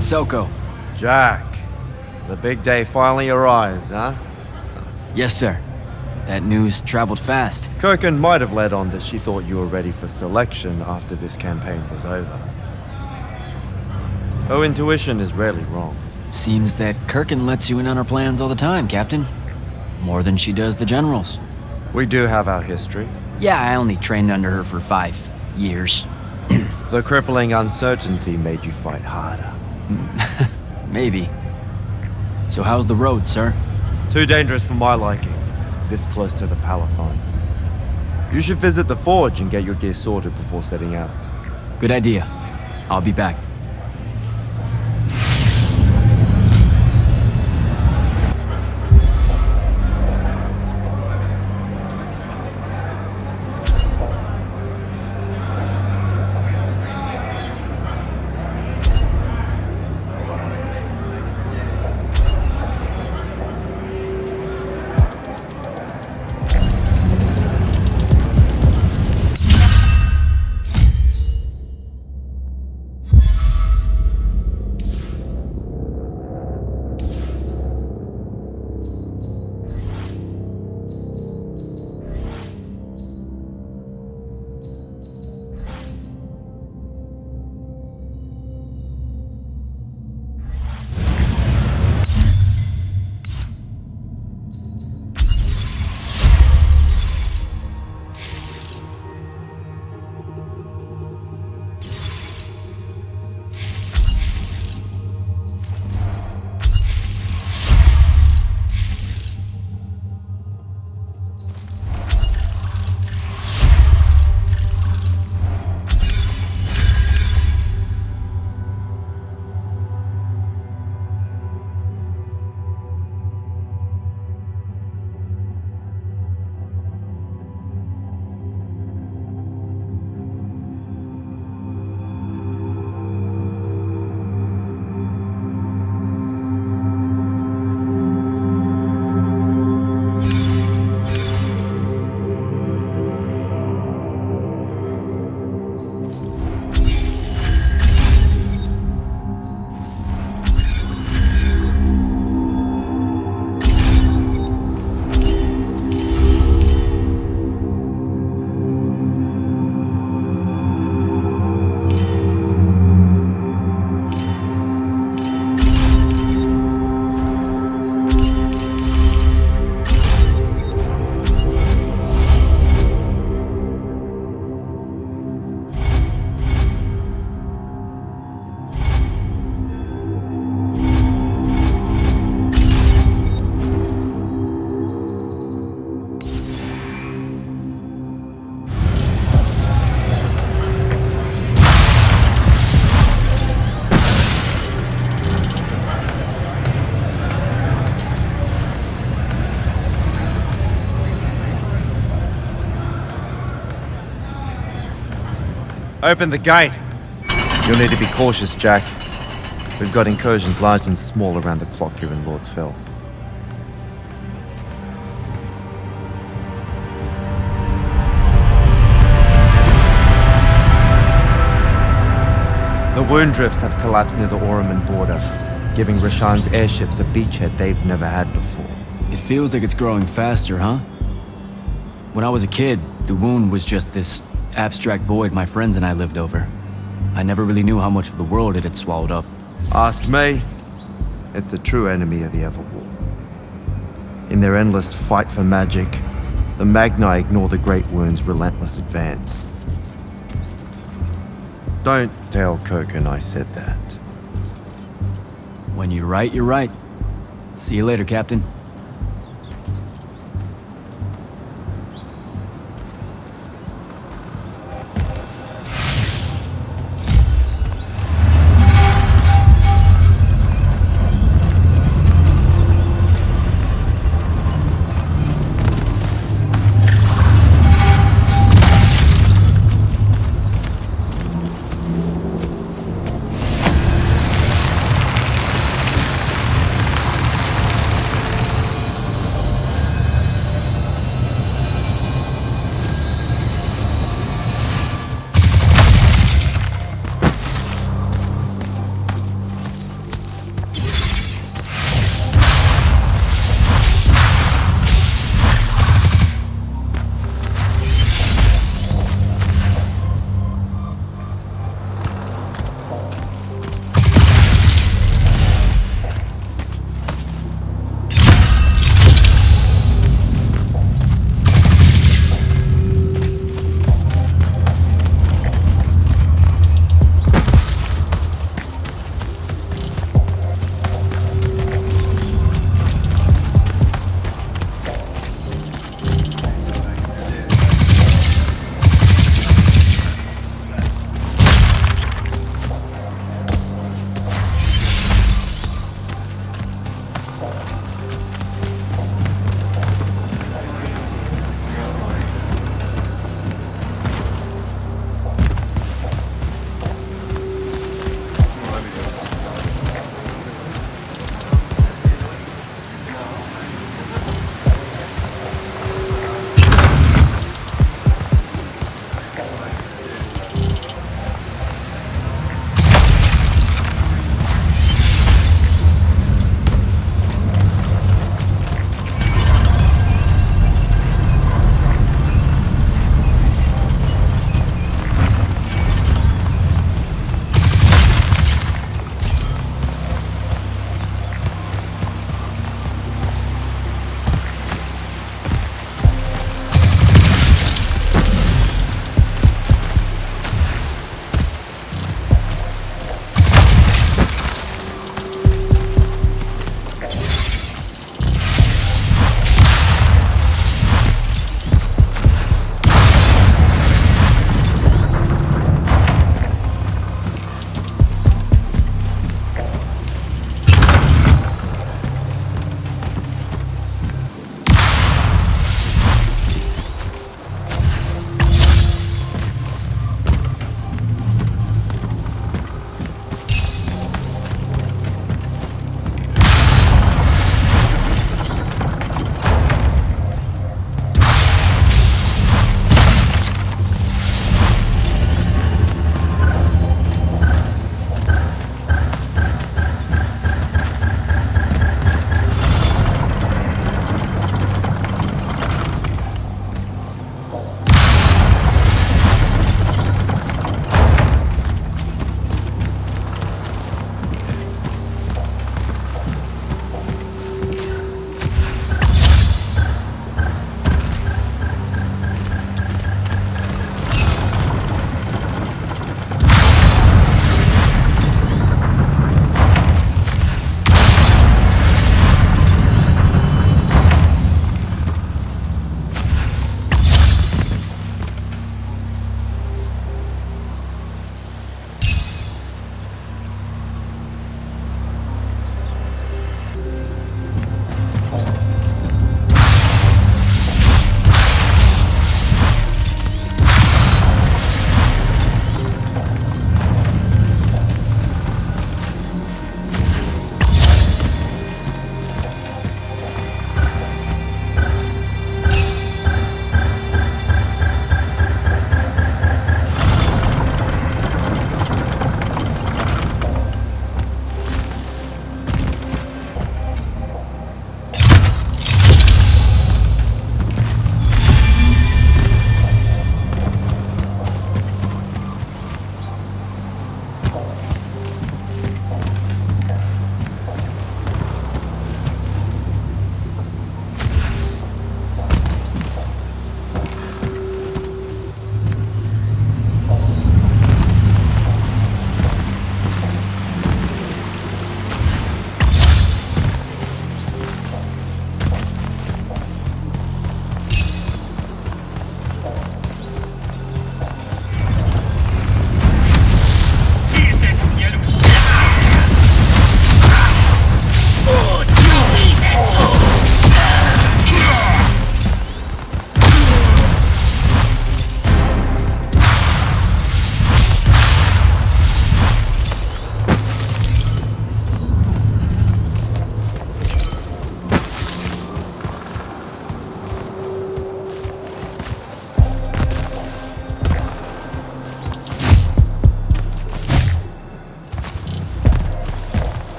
Selko. Jack, the big day finally arrives, huh? Yes, sir. That news traveled fast. Kirkin might have led on that she thought you were ready for selection after this campaign was over. Her intuition is rarely wrong. Seems that Kirkin lets you in on her plans all the time, Captain. More than she does the generals. We do have our history. Yeah, I only trained under her for 5 years. The crippling uncertainty made you fight harder. Maybe. So how's the road, sir? Too dangerous for my liking, this close to the Palathon. You should visit the forge and get your gear sorted before setting out. Good idea. I'll be back. Open the gate. You'll need to be cautious, Jack. We've got incursions large and small around the clock here in Lord's Fell. The wound drifts have collapsed near the Oraman border, giving Rashan's airships a beachhead they've never had before. It feels like it's growing faster, huh? When I was a kid, the wound was just this abstract void my friends and I lived over. I never really knew how much of the world it had swallowed up. Ask me. It's a true enemy of the Everwar. In their endless fight for magic, the Magni ignore the Great Wound's relentless advance. Don't tell Kirkin I said that. When you're right, you're right. See you later, Captain.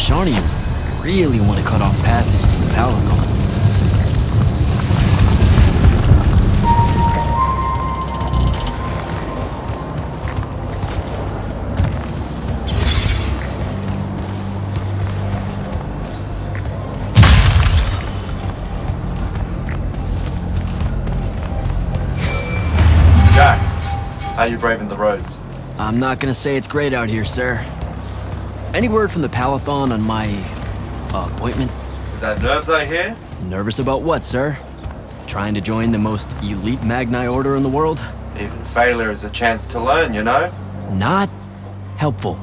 Sharnians really want to cut off passage to the Palatine. Jack, how you braving the roads? I'm not gonna say it's great out here, sir. Any word from the Palatine on my appointment? Is that nerves I hear? Nervous about what, sir? Trying to join the most elite Magni order in the world? Even failure is a chance to learn, you know? Not helpful.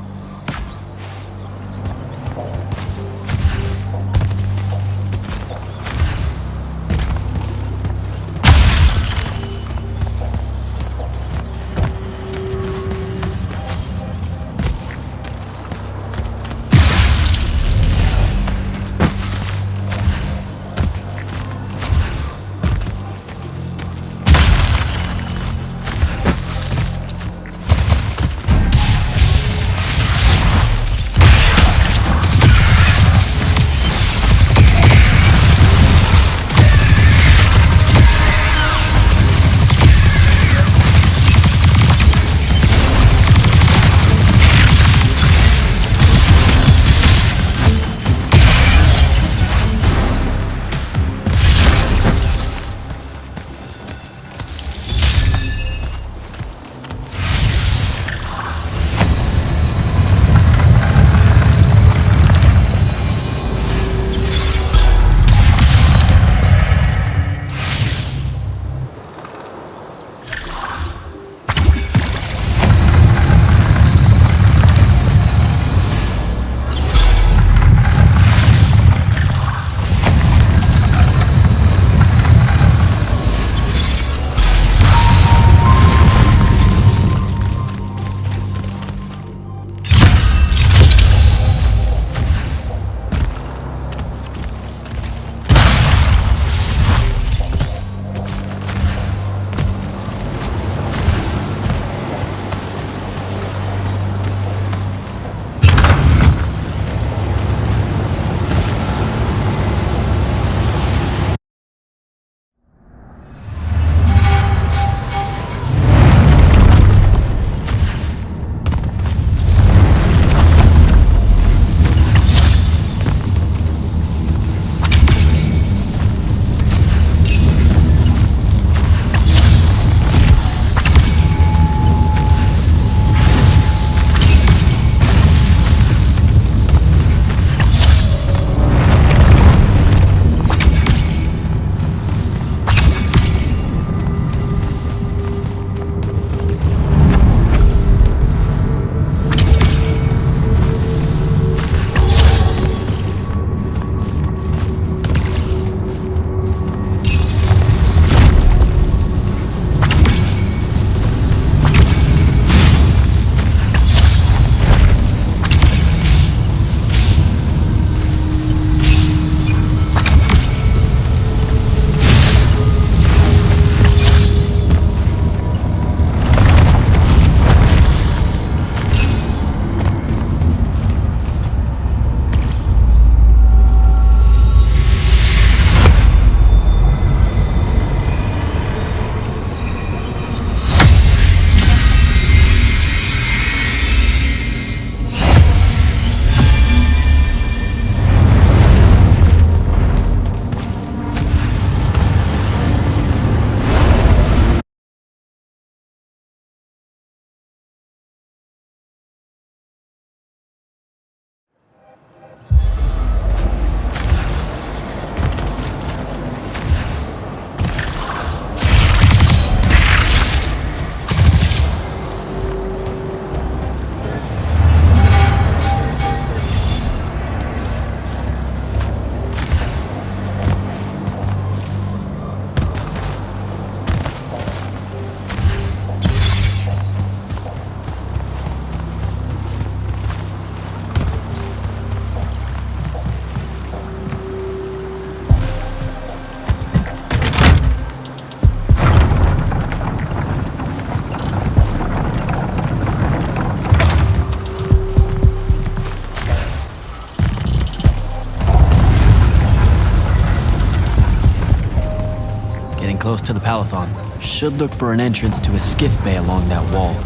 close to the Palathon. Should look for an entrance to a skiff bay along that wall.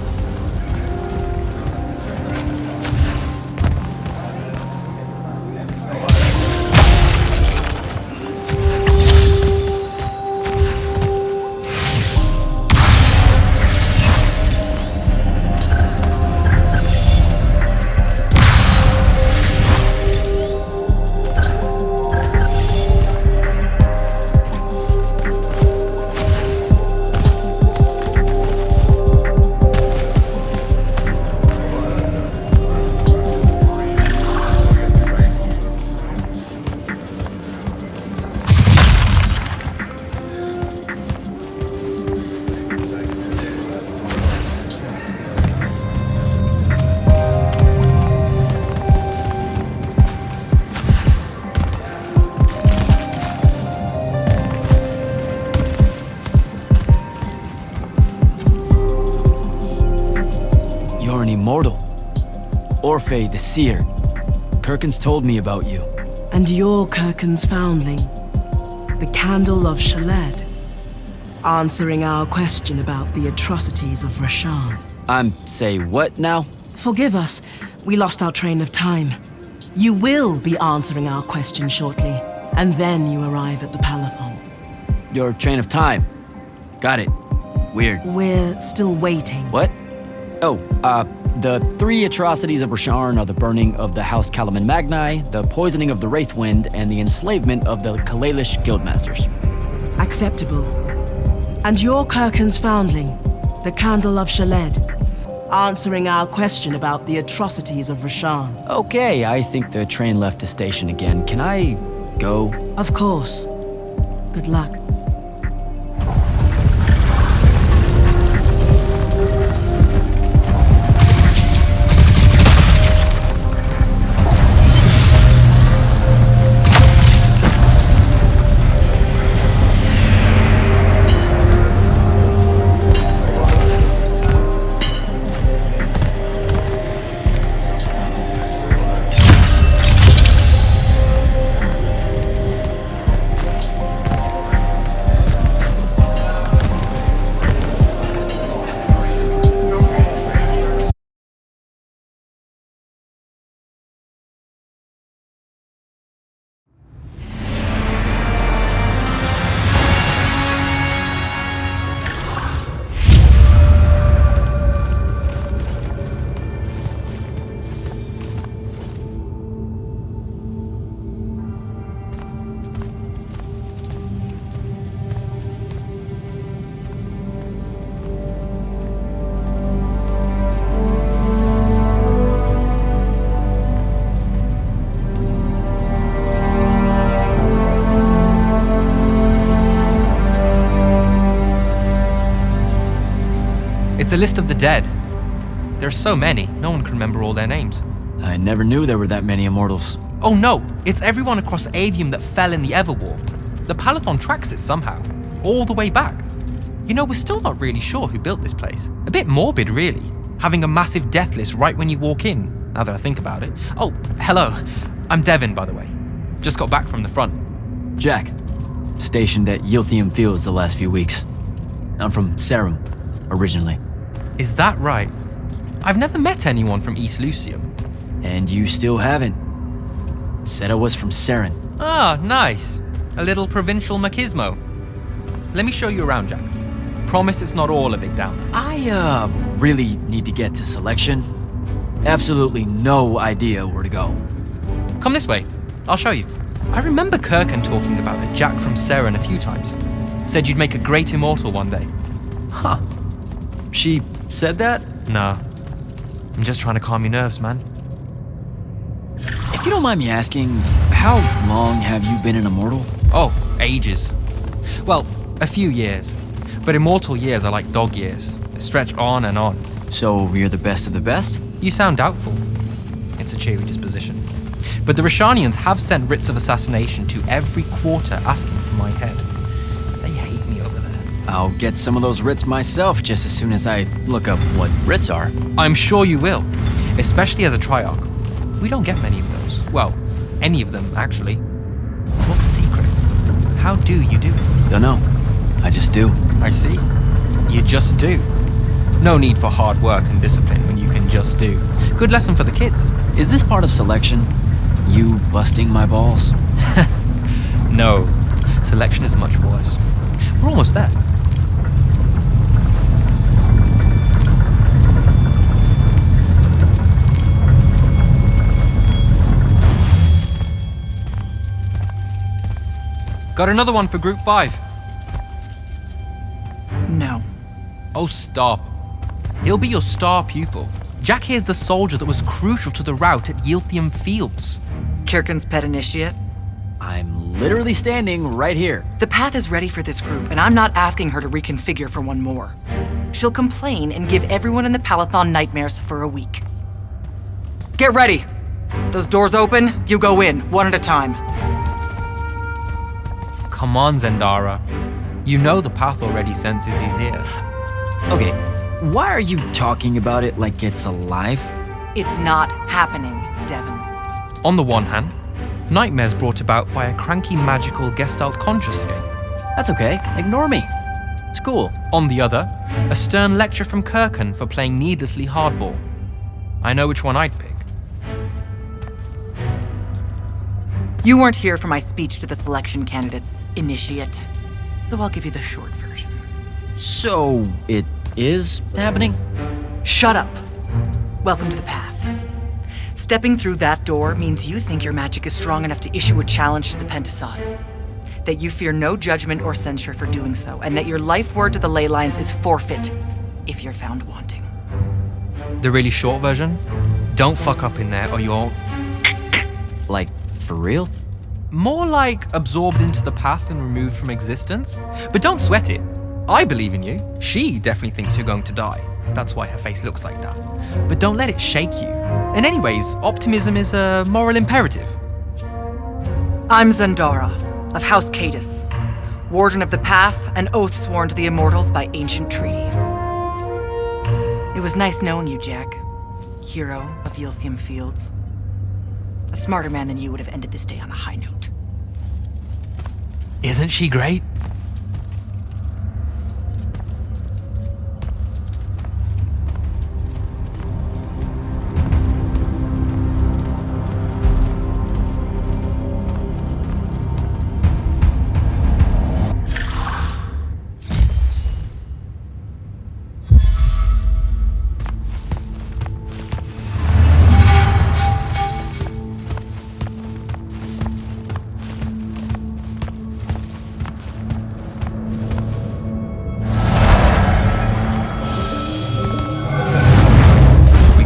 Immortal. Orphe the Seer. Kirkin's told me about you. And you're Kirkin's foundling, the Candle of Shaled, answering our question about the atrocities of Rasharn. Say what now? Forgive us, we lost our train of time. You will be answering our question shortly, and then you arrive at the Palathon. Your train of time. Got it. Weird. We're still waiting. What? Oh, the 3 atrocities of Rasharn are the burning of the House Kalaman Magni, the poisoning of the Wraithwind, and the enslavement of the Kalalish Guildmasters. Acceptable. And you're Kirkin's foundling, the Candle of Shaled, answering our question about the atrocities of Rasharn. Okay, I think the train left the station again. Can I go? Of course. Good luck. It's a list of the dead. There are so many, no one can remember all their names. I never knew there were that many Immortals. Oh no, it's everyone across Aveum that fell in the Everwar. The Palathon tracks it somehow, all the way back. You know, we're still not really sure who built this place. A bit morbid, really, having a massive death list right when you walk in, now that I think about it. Oh, hello. I'm Devin, by the way. Just got back from the front. Jack, stationed at Yilthium Fields the last few weeks. I'm from Serum, originally. Is that right? I've never met anyone from East Lucium. And you still haven't. Said I was from Seren. Ah, nice. A little provincial machismo. Let me show you around, Jack. Promise it's not all a big downer. I, really need to get to selection. Absolutely no idea where to go. Come this way. I'll show you. I remember Kirkin talking about a Jack from Seren a few times. Said you'd make a great immortal one day. Huh. She said that? No. I'm just trying to calm your nerves, man. If you don't mind me asking, how long have you been an Immortal? Oh, ages. Well, a few years. But immortal years are like dog years. They stretch on and on. So you're the best of the best? You sound doubtful. It's a cheery disposition. But the Rashanians have sent writs of assassination to every quarter asking for my head. They hate me over there. I'll get some of those writs myself just as soon as I look up what writs are. I'm sure you will, especially as a Triarch. We don't get many of those. Well, any of them, actually. So what's the secret? How do you do it? Don't know. I just do. I see. You just do. No need for hard work and discipline when you can just do. Good lesson for the kids. Is this part of selection? You busting my balls? No, selection is much worse. We're almost there. Got another one for Group 5. No. Oh, stop. He'll be your star pupil. Jack here's the soldier that was crucial to the rout at Yilthium Fields. Kirkin's pet initiate? I'm literally standing right here. The path is ready for this group, and I'm not asking her to reconfigure for one more. She'll complain and give everyone in the Palathon nightmares for a week. Get ready! Those doors open, you go in, one at a time. Come on, Zendara. You know the path already senses he's here. Okay, why are you talking about it like it's alive? It's not happening, Devon. On the one hand, nightmares brought about by a cranky magical Gestalt conscious state. That's okay, ignore me. It's cool. On the other, a stern lecture from Kirkin for playing needlessly hardball. I know which one I'd pick. You weren't here for my speech to the selection candidates, initiate. So I'll give you the short version. So, it is happening? Shut up. Welcome to the path. Stepping through that door means you think your magic is strong enough to issue a challenge to the Pentasod. That you fear no judgment or censure for doing so, and that your life word to the ley lines is forfeit if you're found wanting. The really short version? Don't fuck up in there or you're... Like, for real? More like absorbed into the path and removed from existence. But don't sweat it. I believe in you. She definitely thinks you're going to die. That's why her face looks like that. But don't let it shake you. And anyways, optimism is a moral imperative. I'm Zendara, of House Cadus, Warden of the Path, and oath sworn to the Immortals by ancient treaty. It was nice knowing you, Jack. Hero of Yilthium Fields. A smarter man than you would have ended this day on a high note. Isn't she great?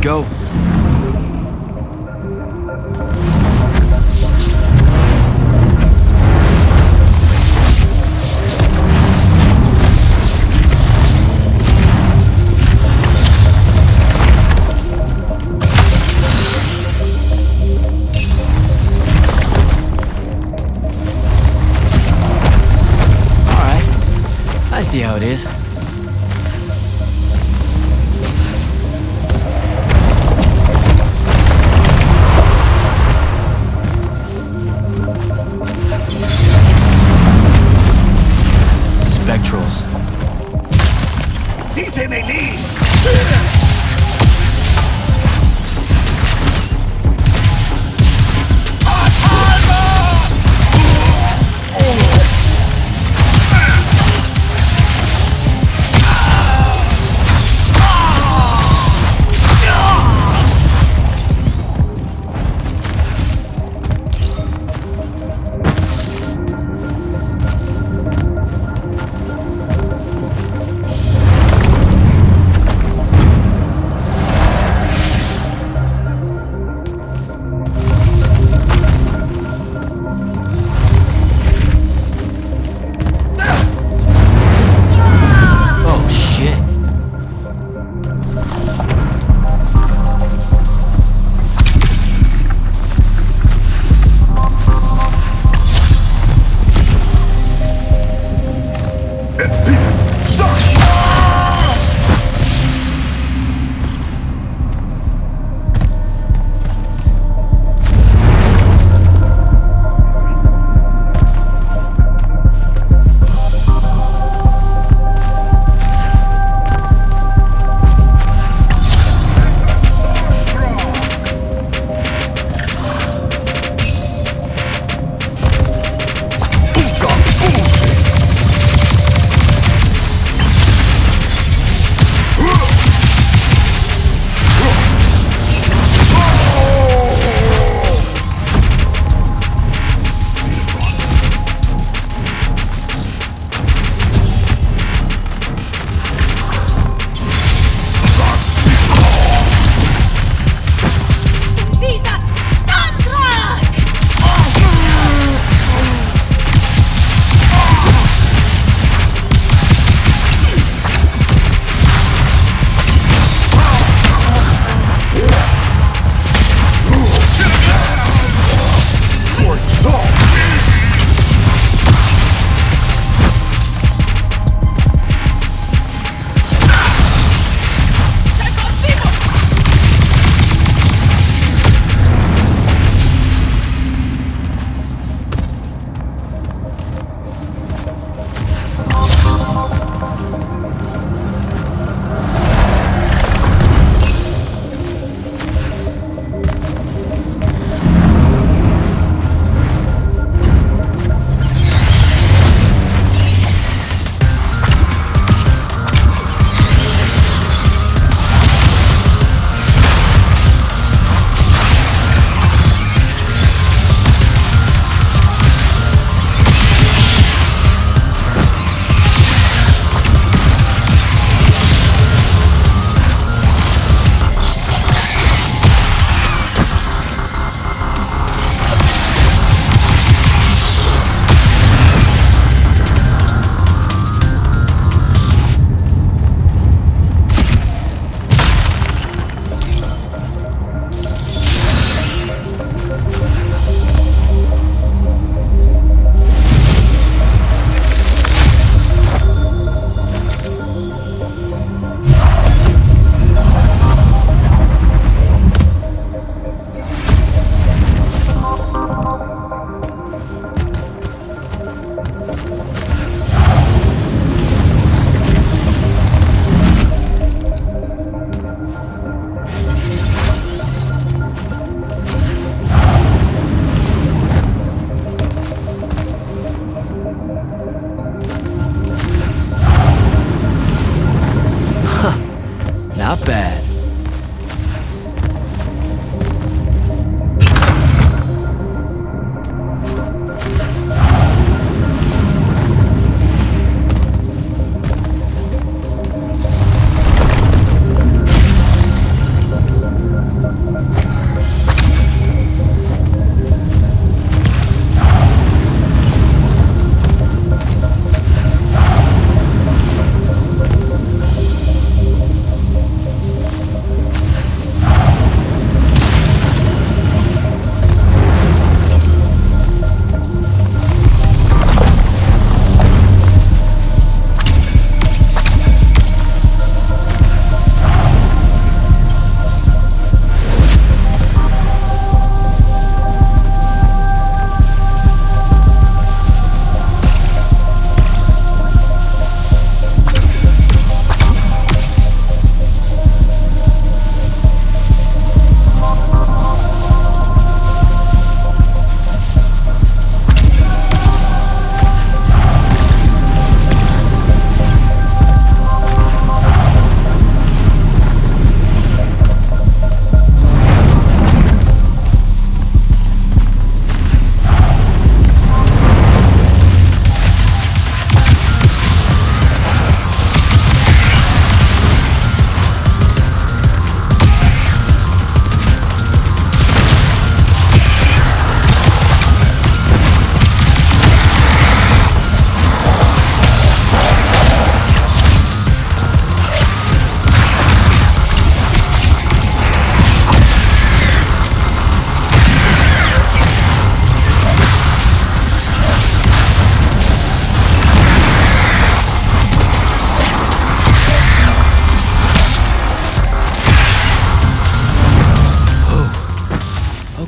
Go. All right. I see how it is. Spectrals.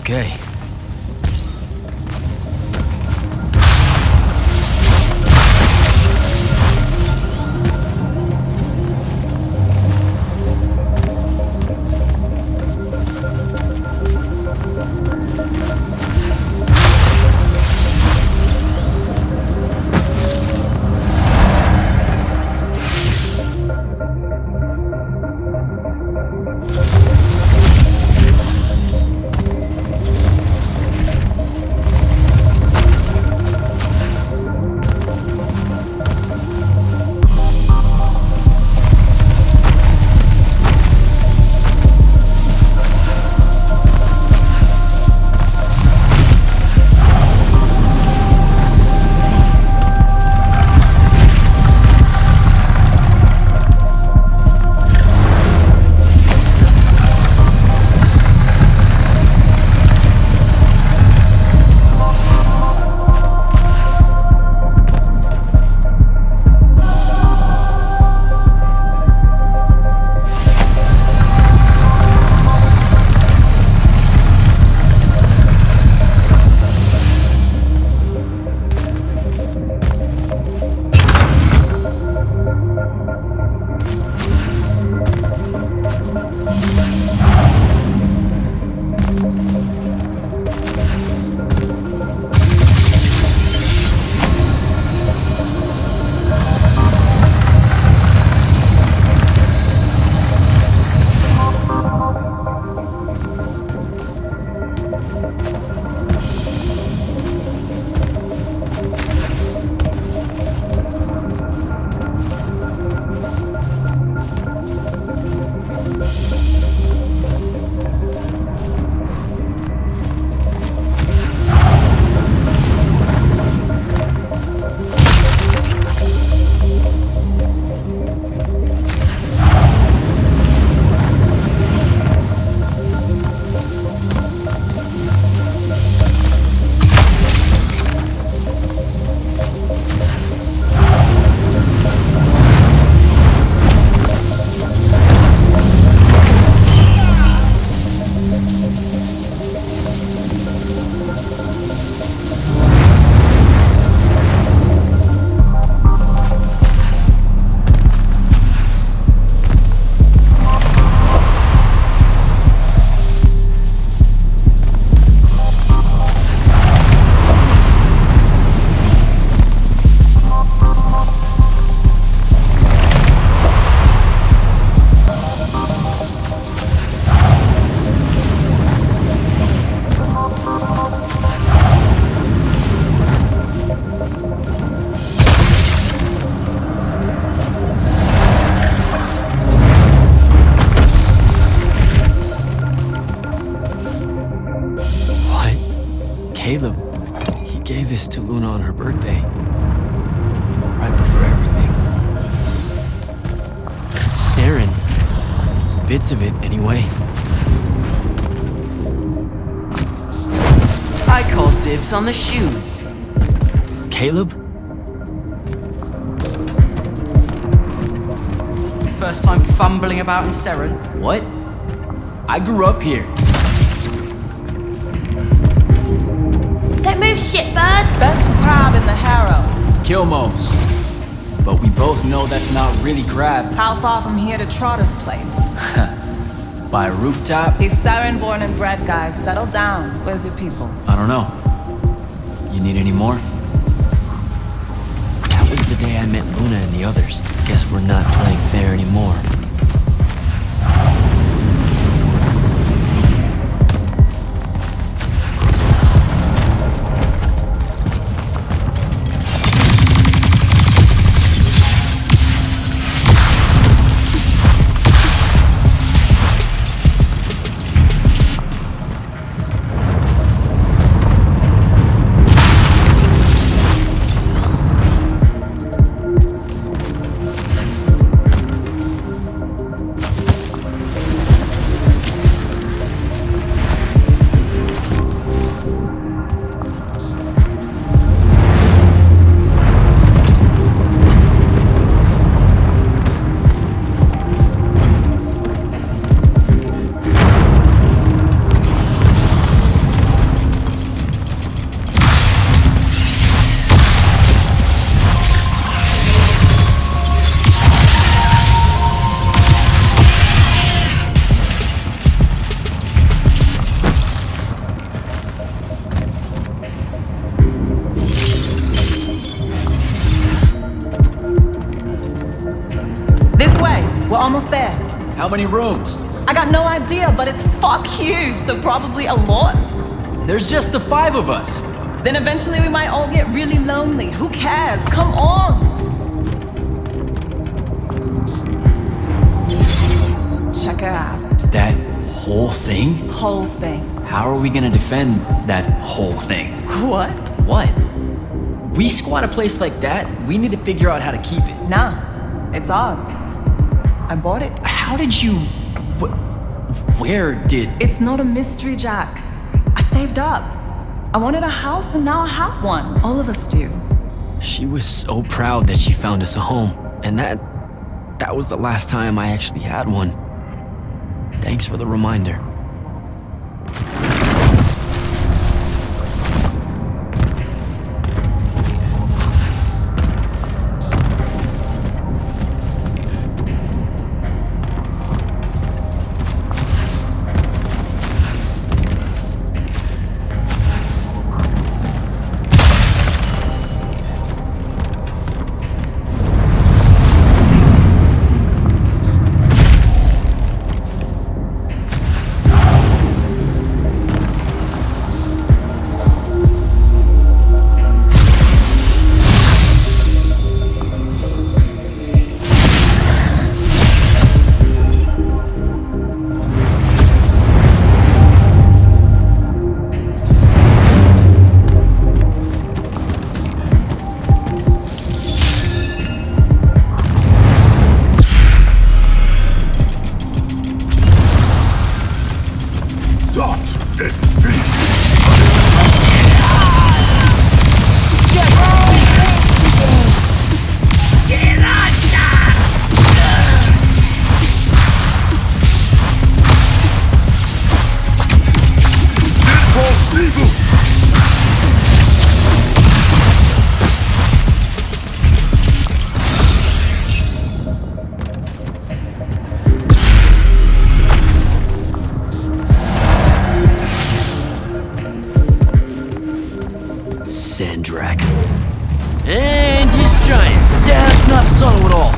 Okay. Caleb, he gave this to Luna on her birthday. Right before everything. It's Saren. Bits of it, anyway. I call dibs on the shoes. Caleb? First time fumbling about in Saren. What? I grew up here. Don't move, shitbird! Best crab in the Harrows. Kilmos. But we both know that's not really crab. How far from here to Trotter's place? By a rooftop? These Saren born and bred guys, settle down. Where's your people? I don't know. You need any more? That was the day I met Luna and the others. Guess we're not playing fair anymore. almost there. How many rooms? I got no idea, but it's fuck huge, so probably a lot. There's just the 5 of us. Then eventually we might all get really lonely. Who cares? Come on! Check her out. That whole thing? Whole thing. How are we gonna defend that whole thing? What? What? We squat a place like that, we need to figure out how to keep it. Nah, it's ours. I bought it. How did you... Where did... It's not a mystery, Jack. I saved up. I wanted a house and now I have one. All of us do. She was so proud that she found us a home. And that was the last time I actually had one. Thanks for the reminder. Sandrak. And he's giant. That's not subtle at all.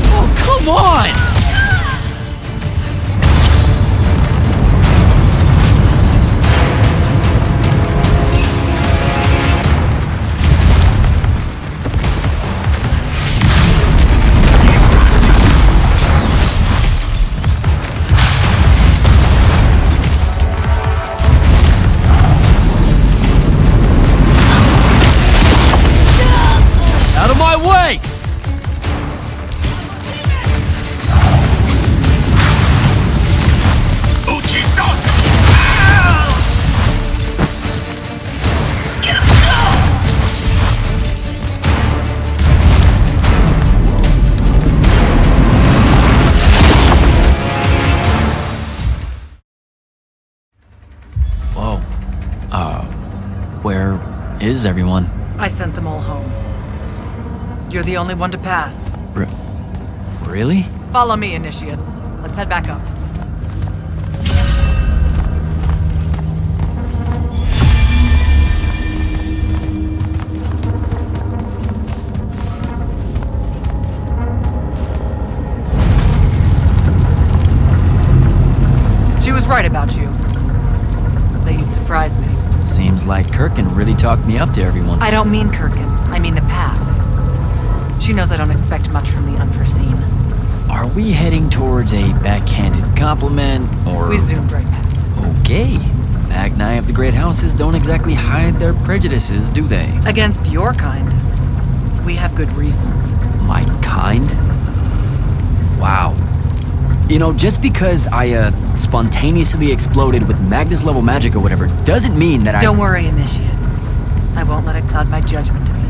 Oh, come on! Out of my way! Whoa. Where is everyone? I sent them all home. You're the only one to pass. Really? Follow me, Initiate. Let's head back up. She was right about you. That you'd surprise me. Seems like Kirkin really talked me up to everyone. I don't mean Kirkin. I mean the path. She knows I don't expect much from the unforeseen. Are we heading towards a backhanded compliment, or... We zoomed right past it. Okay. Magni of the Great Houses don't exactly hide their prejudices, do they? Against your kind, we have good reasons. My kind? Wow. You know, just because I, spontaneously exploded with Magnus-level magic or whatever, doesn't mean that Don't worry, Initiate. I won't let it cloud my judgment of you.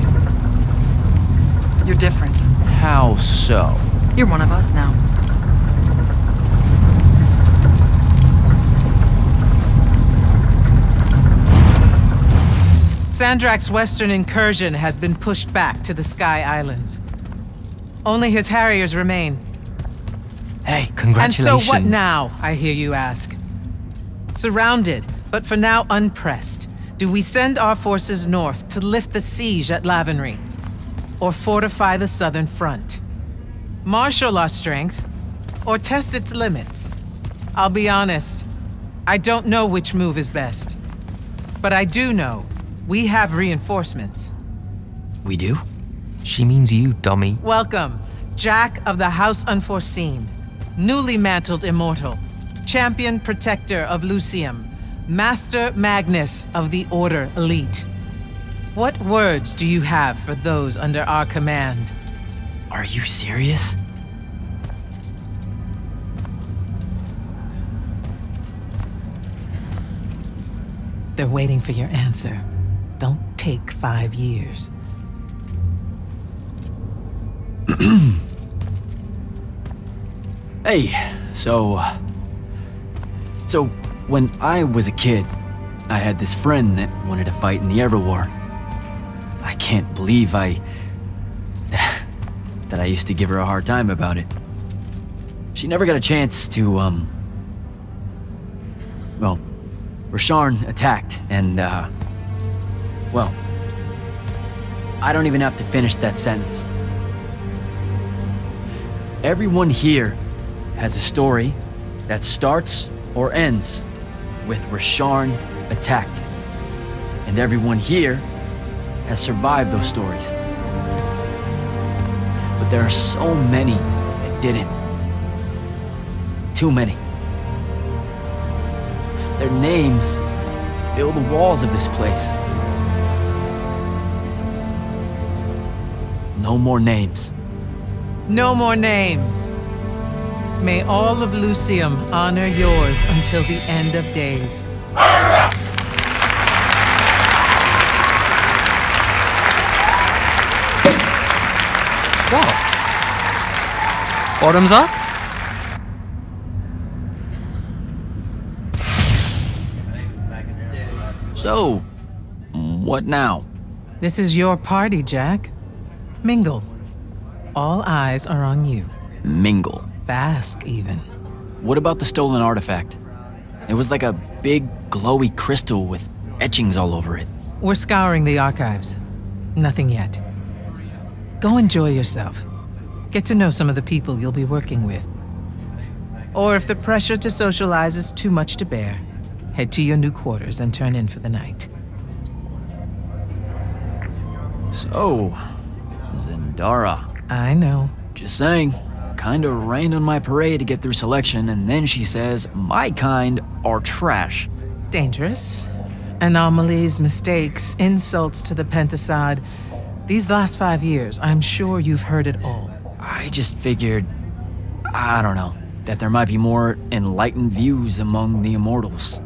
You're different. How so? You're one of us now. Sandrak's western incursion has been pushed back to the Sky Islands. Only his harriers remain. Hey, And Congratulations. so what now, I hear you ask? Surrounded, but for now unpressed, do we send our forces north to lift the siege at Lavenry? Or fortify the southern front? Marshal our strength, or test its limits? I'll be honest, I don't know which move is best. But I do know we have reinforcements. We do? She means you, dummy. Welcome, Jack of the House Unforeseen, newly mantled immortal, champion protector of Lucium, Master Magnus of the Order Elite. What words do you have for those under our command? Are you serious? They're waiting for your answer. Don't take 5 years. Hey, so when I was a kid, I had this friend that wanted to fight in the Everwar. I can't believe that I used to give her a hard time about it. She never got a chance to, well, Rasharn attacked, and, well, I don't even have to finish that sentence. Everyone here has a story that starts or ends with Rasharn attacked. And everyone here has survived those stories. But there are so many that didn't. Too many. Their names fill the walls of this place. No more names. No more names. May all of Lucium honor yours until the end of days. What? Bottoms up? So, what now? This is your party, Jack. Mingle. All eyes are on you. Mingle. Bask, even. What about the stolen artifact? It was like a big, glowy crystal with etchings all over it. We're scouring the archives. Nothing yet. Go enjoy yourself. Get to know some of the people you'll be working with. Or if the pressure to socialize is too much to bear, head to your new quarters and turn in for the night. So, Zendara. I know. Just saying. Kinda rained on my parade to get through selection, and then she says my kind are trash. Dangerous. Anomalies, mistakes, insults to the Pentasod. These last 5 years, I'm sure you've heard it all. I just figured, I don't know, that there might be more enlightened views among the Immortals.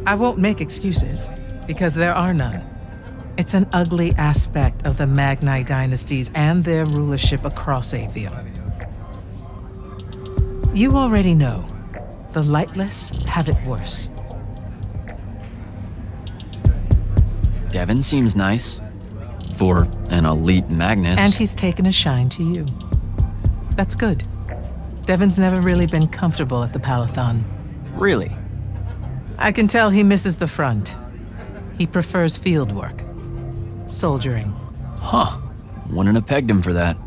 I won't make excuses, because there are none. It's an ugly aspect of the Magni dynasties and their rulership across Aveum. You already know, the lightless have it worse. Devin seems nice. For an elite Magnus. And he's taken a shine to you. That's good. Devin's never really been comfortable at the Palathon. Really? I can tell he misses the front. He prefers field work. Soldiering. Huh. Wouldn't have pegged him for that.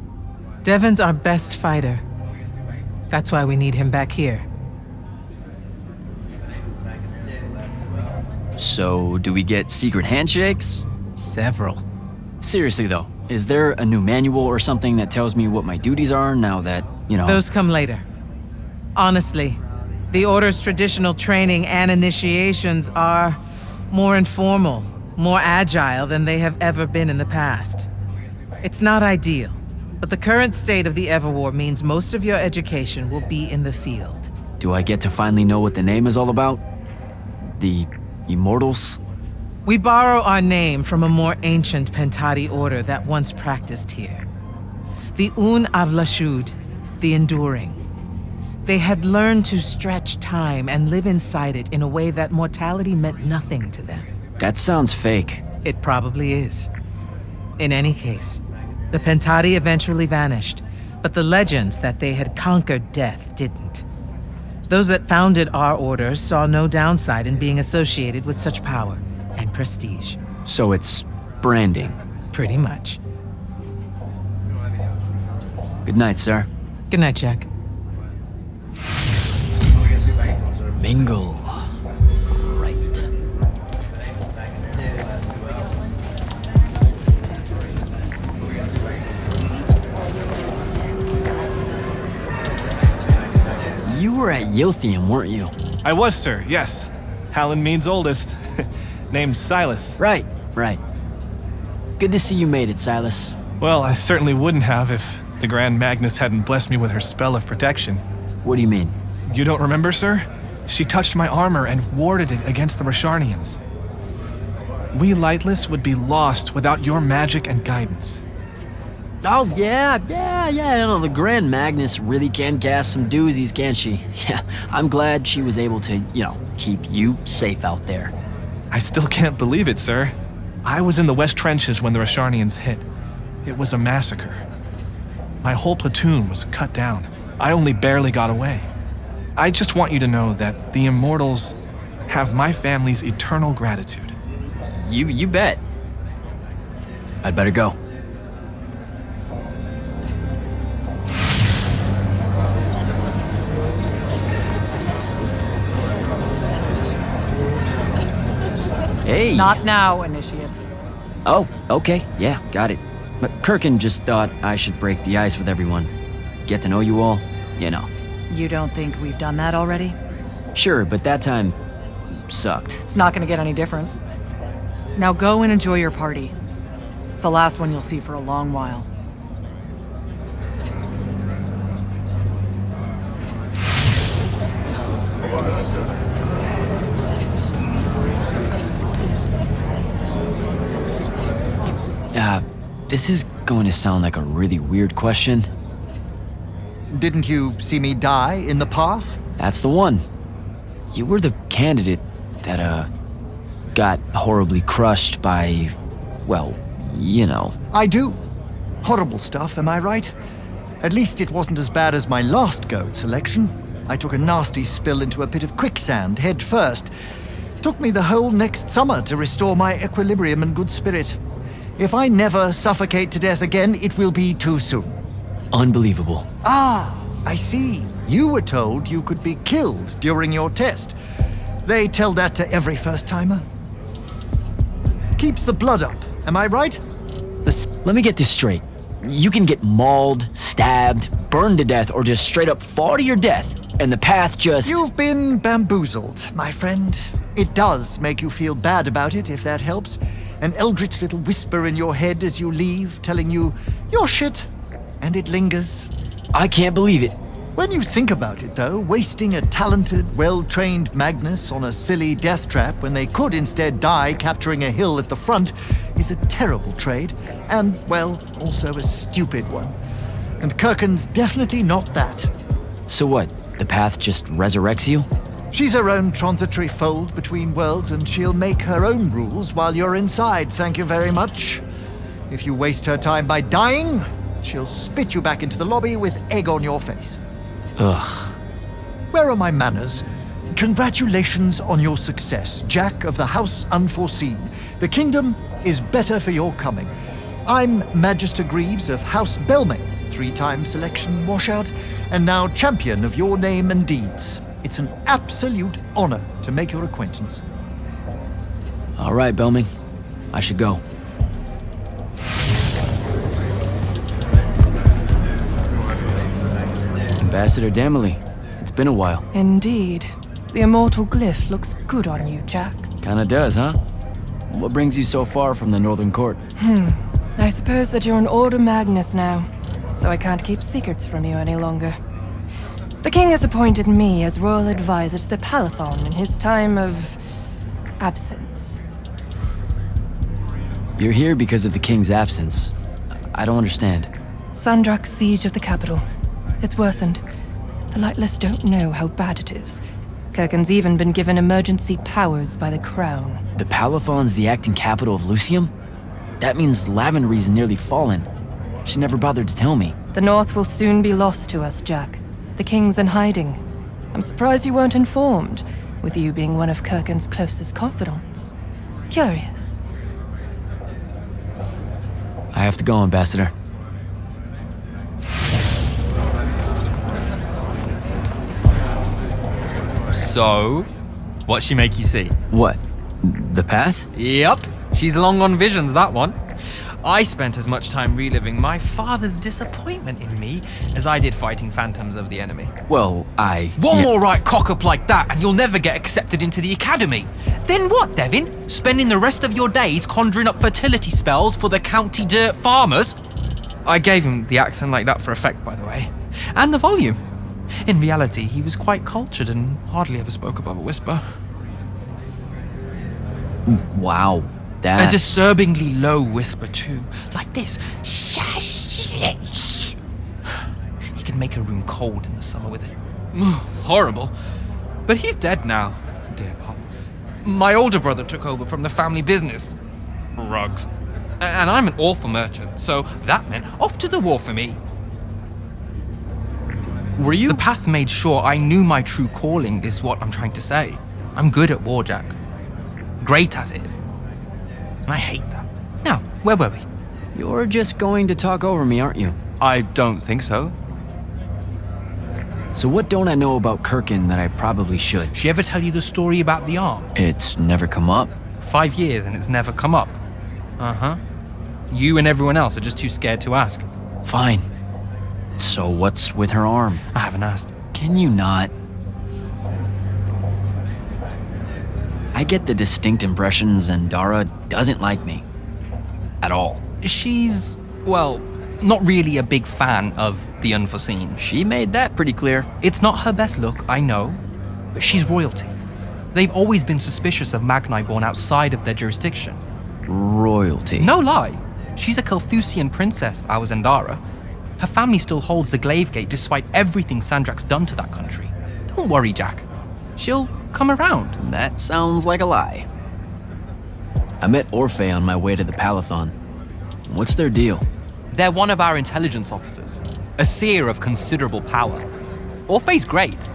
Devin's our best fighter. That's why we need him back here. So, do we get secret handshakes? Several. Seriously though, is there a new manual or something that tells me what my duties are now that, you know... Those come later. Honestly, the Order's traditional training and initiations are more informal, more agile than they have ever been in the past. It's not ideal, but the current state of the Everwar means most of your education will be in the field. Do I get to finally know what the name is all about? The Immortals? We borrow our name from a more ancient Pentati order that once practiced here. The Un Avlashud, the Enduring. They had learned to stretch time and live inside it in a way that mortality meant nothing to them. That sounds fake. It probably is. In any case, the Pentati eventually vanished, but the legends that they had conquered death didn't. Those that founded our order saw no downside in being associated with such power and prestige. So it's branding. Pretty much. Good night, sir. Good night, Jack. Mingle. Right. You were at Yothium, weren't you? I was, sir, yes. Hallen means oldest. Named Silas. Right. Good to see you made it, Silas. Well, I certainly wouldn't have if the Grand Magnus hadn't blessed me with her spell of protection. What do you mean? You don't remember, sir? She touched my armor and warded it against the Rasharnians. We Lightless would be lost without your magic and guidance. Oh, yeah, I know, the Grand Magnus really can cast some doozies, can't she? Yeah, I'm glad she was able to, keep you safe out there. I still can't believe it, sir. I was in the West Trenches when the Rasharnians hit. It was a massacre. My whole platoon was cut down. I only barely got away. I just want you to know that the Immortals have my family's eternal gratitude. You bet. I'd better go. Hey. Not now, Initiate. Oh, okay. Yeah, got it. But Kirkin just thought I should break the ice with everyone. Get to know you all, You don't think we've done that already? Sure, but that time sucked. It's not gonna get any different. Now go and enjoy your party. It's the last one you'll see for a long while. This is going to sound like a really weird question. Didn't you see me die in the path? That's the one. You were the candidate that, got horribly crushed by, I do. Horrible stuff, am I right? At least it wasn't as bad as my last go at selection. I took a nasty spill into a pit of quicksand head first. Took me the whole next summer to restore my equilibrium and good spirit. If I never suffocate to death again, it will be too soon. Unbelievable. Ah, I see. You were told you could be killed during your test. They tell that to every first-timer. Keeps the blood up, am I right? Let me get this straight. You can get mauled, stabbed, burned to death, or just straight up fall to your death, and the path just... You've been bamboozled, my friend. It does make you feel bad about it, if that helps. An eldritch little whisper in your head as you leave, telling you, you're shit. And it lingers. I can't believe it. When you think about it, though, wasting a talented, well-trained Magnus on a silly death trap when they could instead die capturing a hill at the front is a terrible trade. And, also a stupid one. And Kirkin's definitely not that. So what? The path just resurrects you? She's her own transitory fold between worlds, and she'll make her own rules while you're inside, thank you very much. If you waste her time by dying, she'll spit you back into the lobby with egg on your face. Ugh. Where are my manners? Congratulations on your success, Jack of the House Unforeseen. The kingdom is better for your coming. I'm Magister Greaves of House Belmay, 3-time selection washout, and now champion of your name and deeds. It's an absolute honor to make your acquaintance. All right, Belming. I should go. Ambassador Damley, it's been a while. Indeed. The immortal glyph looks good on you, Jack. Kinda does, huh? What brings you so far from the Northern Court? I suppose that you're an Order Magnus now, so I can't keep secrets from you any longer. The king has appointed me as royal advisor to the Palathon in his time of absence. You're here because of the king's absence. I don't understand. Sandrak's siege of the capital. It's worsened. The Lightless don't know how bad it is. Kirkin's even been given emergency powers by the crown. The Palathon's the acting capital of Lucium? That means Lavenry's nearly fallen. She never bothered to tell me. The North will soon be lost to us, Jack. The King's in hiding. I'm surprised you weren't informed, with you being one of Kirkin's closest confidants. Curious. I have to go, Ambassador. So, what'd she make you see? What? The path? Yep, she's long on visions, that one. I spent as much time reliving my father's disappointment in me as I did fighting phantoms of the enemy. Well, One more right cock-up like that and you'll never get accepted into the academy. Then what, Devin? Spending the rest of your days conjuring up fertility spells for the county dirt farmers? I gave him the accent like that for effect, by the way. And the volume. In reality, he was quite cultured and hardly ever spoke above a whisper. Wow. A disturbingly low whisper too, like this. He can make a room cold in the summer with it. Horrible. But he's dead now, dear Pop. My older brother took over from the family business. Rugs. And I'm an awful merchant, so that meant off to the war for me. Were you? The path made sure I knew my true calling is what I'm trying to say. I'm good at war, Jack. Great at it. And I hate that. Now, where were we? You're just going to talk over me, aren't you? I don't think so. So what don't I know about Kirkin that I probably should? She ever tell you the story about the arm? It's never come up. 5 years and it's never come up. Uh-huh. You and everyone else are just too scared to ask. Fine. So what's with her arm? I haven't asked. Can you not? I get the distinct impression Zendara doesn't like me. At all. She's, well, not really a big fan of the unforeseen. She made that pretty clear. It's not her best look, I know, but she's royalty. They've always been suspicious of Magni born outside of their jurisdiction. Royalty? No lie. She's a Kelthusian princess, our Zendara. Her family still holds the Glaive Gate despite everything Sandrak's done to that country. Don't worry, Jack. She'll come around. That sounds like a lie. I met Orphe on my way to the Palathon. What's their deal? They're one of our intelligence officers, a seer of considerable power. Orphe's great.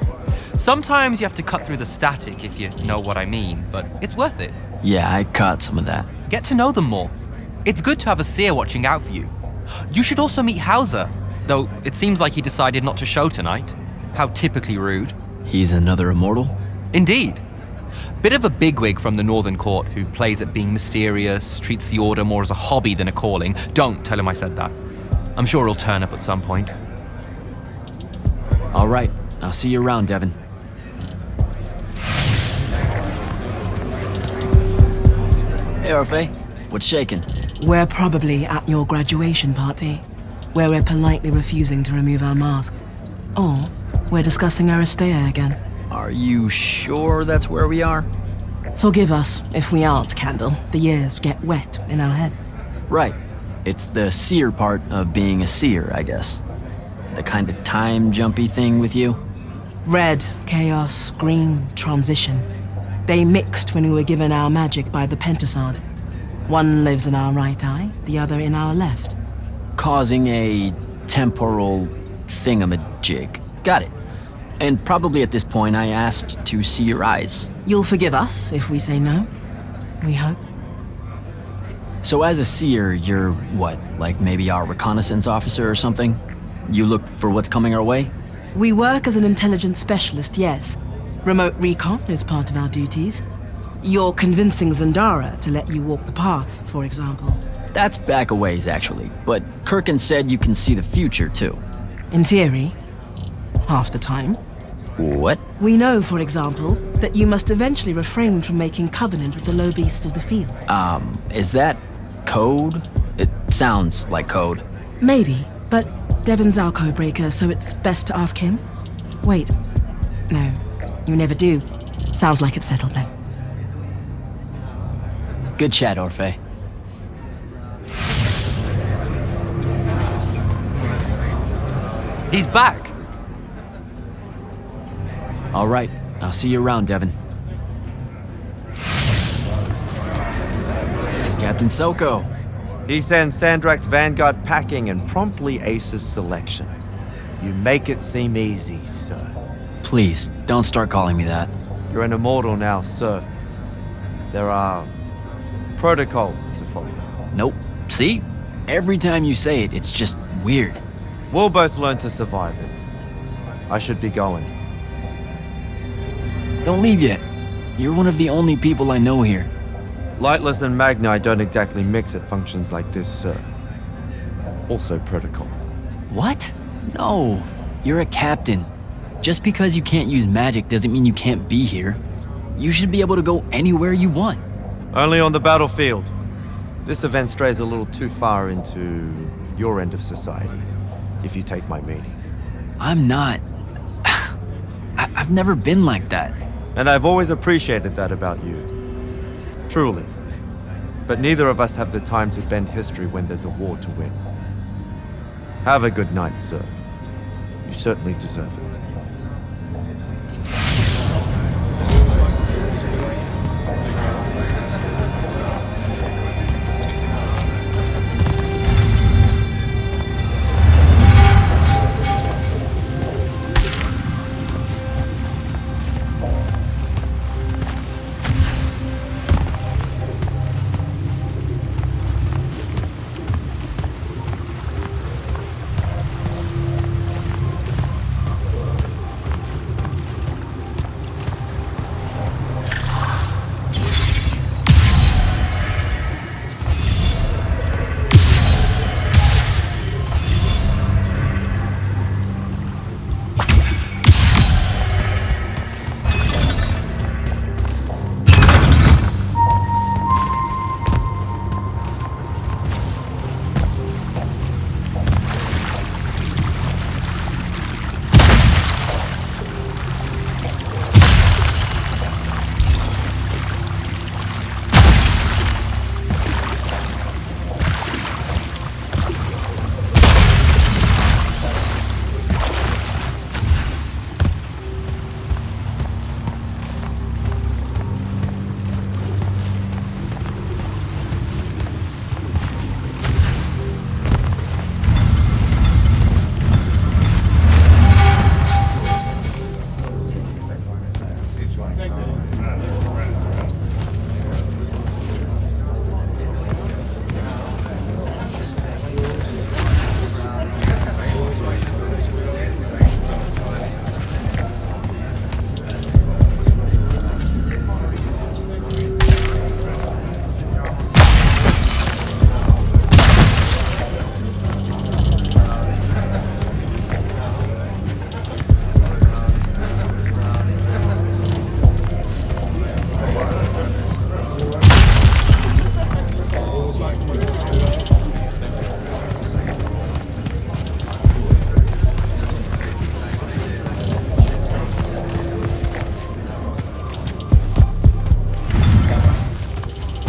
Sometimes you have to cut through the static, if you know what I mean, but it's worth it. Yeah, I caught some of that. Get to know them more. It's good to have a seer watching out for you. You should also meet Hauser, though it seems like he decided not to show tonight. How typically rude. He's another immortal? Indeed. Bit of a bigwig from the Northern Court who plays at being mysterious, treats the Order more as a hobby than a calling. Don't tell him I said that. I'm sure he'll turn up at some point. All right, I'll see you around, Devin. Hey, Orphe. What's shaking? We're probably at your graduation party, where we're politely refusing to remove our mask. Or we're discussing Aristea again. Are you sure that's where we are? Forgive us if we aren't, Candle. The years get wet in our head. Right. It's the seer part of being a seer, I guess. The kind of time-jumpy thing with you. Red, chaos, green, transition. They mixed when we were given our magic by the Pentasod. One lives in our right eye, the other in our left. Causing a temporal thingamajig. Got it. And probably at this point I asked to see your eyes. You'll forgive us if we say no. We hope. So as a seer, you're what? Like maybe our reconnaissance officer or something? You look for what's coming our way? We work as an intelligence specialist, yes. Remote recon is part of our duties. You're convincing Zendara to let you walk the path, for example. That's back a ways, actually. But Kirkin said you can see the future, too. In theory. Half the time. What? We know, for example, that you must eventually refrain from making covenant with the low beasts of the field. Is that code? It sounds like code. Maybe, but Devin's our codebreaker, so it's best to ask him. Wait. No, you never do. Sounds like it's settled then. Good chat, Orphe. He's back. All right, I'll see you around, Devin. Captain Soko. He sends Sandrak's vanguard packing and promptly aces selection. You make it seem easy, sir. Please, don't start calling me that. You're an immortal now, sir. There are protocols to follow. Nope. See? Every time you say it, it's just weird. We'll both learn to survive it. I should be going. Don't leave yet. You're one of the only people I know here. Lightless and Magni don't exactly mix at functions like this, sir. Also protocol. What? No. You're a captain. Just because you can't use magic doesn't mean you can't be here. You should be able to go anywhere you want. Only on the battlefield. This event strays a little too far into your end of society, if you take my meaning. I'm not. I've never been like that. And I've always appreciated that about you. Truly. But neither of us have the time to bend history when there's a war to win. Have a good night, sir. You certainly deserve it.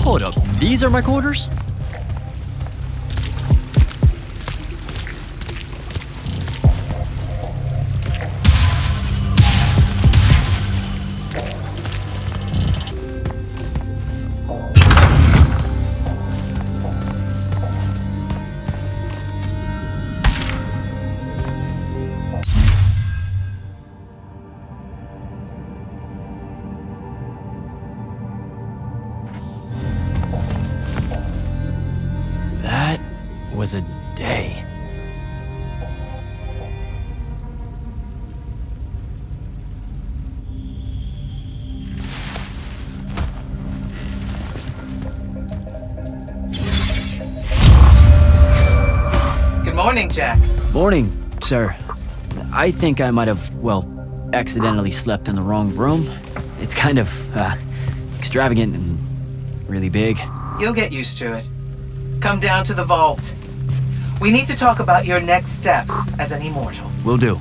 Hold up, these are my quarters? Was a day. Good morning, Jack. Morning, sir. I think I might have, well, accidentally slept in the wrong room. It's kind of, extravagant and really big. You'll get used to it. Come down to the vault. We need to talk about your next steps as an immortal. Will do.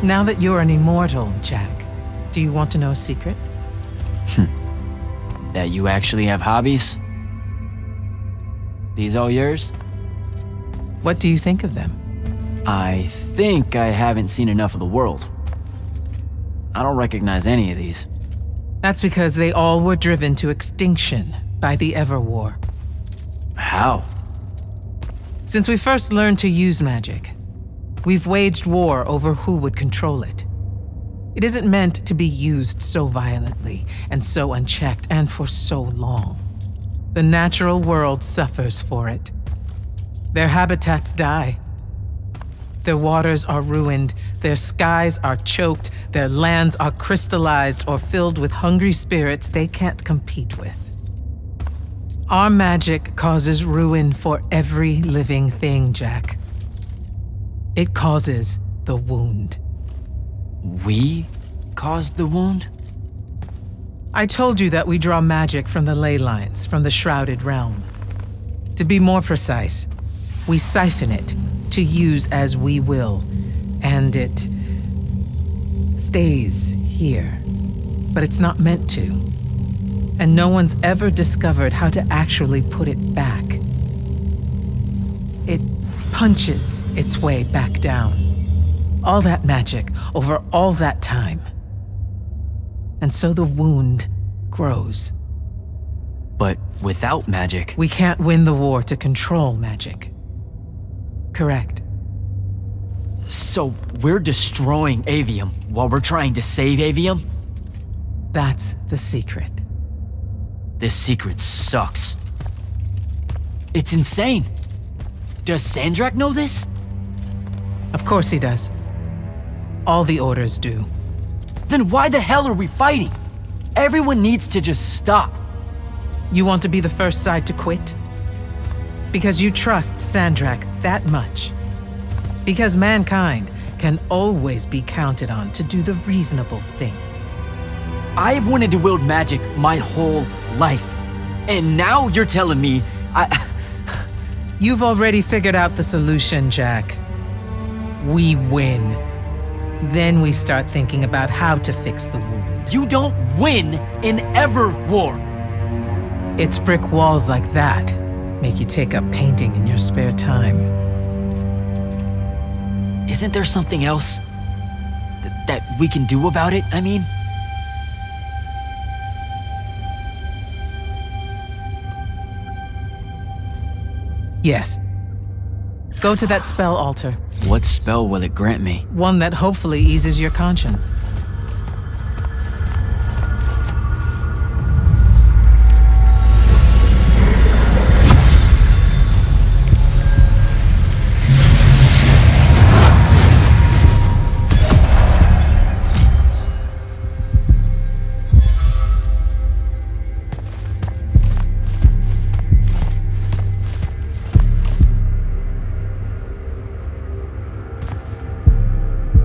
Now that you're an immortal, Jack, do you want to know a secret? That you actually have hobbies? These all yours? What do you think of them? I think I haven't seen enough of the world. I don't recognize any of these. That's because they all were driven to extinction by the Everwar. How? Since we first learned to use magic, we've waged war over who would control it. It isn't meant to be used so violently and so unchecked and for so long. The natural world suffers for it. Their habitats die. Their waters are ruined, their skies are choked, their lands are crystallized or filled with hungry spirits they can't compete with. Our magic causes ruin for every living thing, Jack. It causes the wound. We caused the wound? I told you that we draw magic from the ley lines, from the Shrouded Realm. To be more precise, we siphon it to use as we will, and it stays here. But it's not meant to. And no one's ever discovered how to actually put it back. It punches its way back down. All that magic over all that time. And so the wound grows. But without magic... We can't win the war to control magic. Correct. So we're destroying Aveum while we're trying to save Aveum? That's the secret. This secret sucks. It's insane. Does Sandrak know this? Of course he does. All the orders do. Then why the hell are we fighting? Everyone needs to just stop. You want to be the first side to quit? Because you trust Sandrak that much. Because mankind can always be counted on to do the reasonable thing. I've wanted to wield magic my whole life. And now you're telling me You've already figured out the solution, Jack. We win. Then we start thinking about how to fix the wound. You don't win in Everwar. It's brick walls like that make you take up painting in your spare time. Isn't there something else that we can do about it, I mean? Yes. Go to that spell altar. What spell will it grant me? One that hopefully eases your conscience.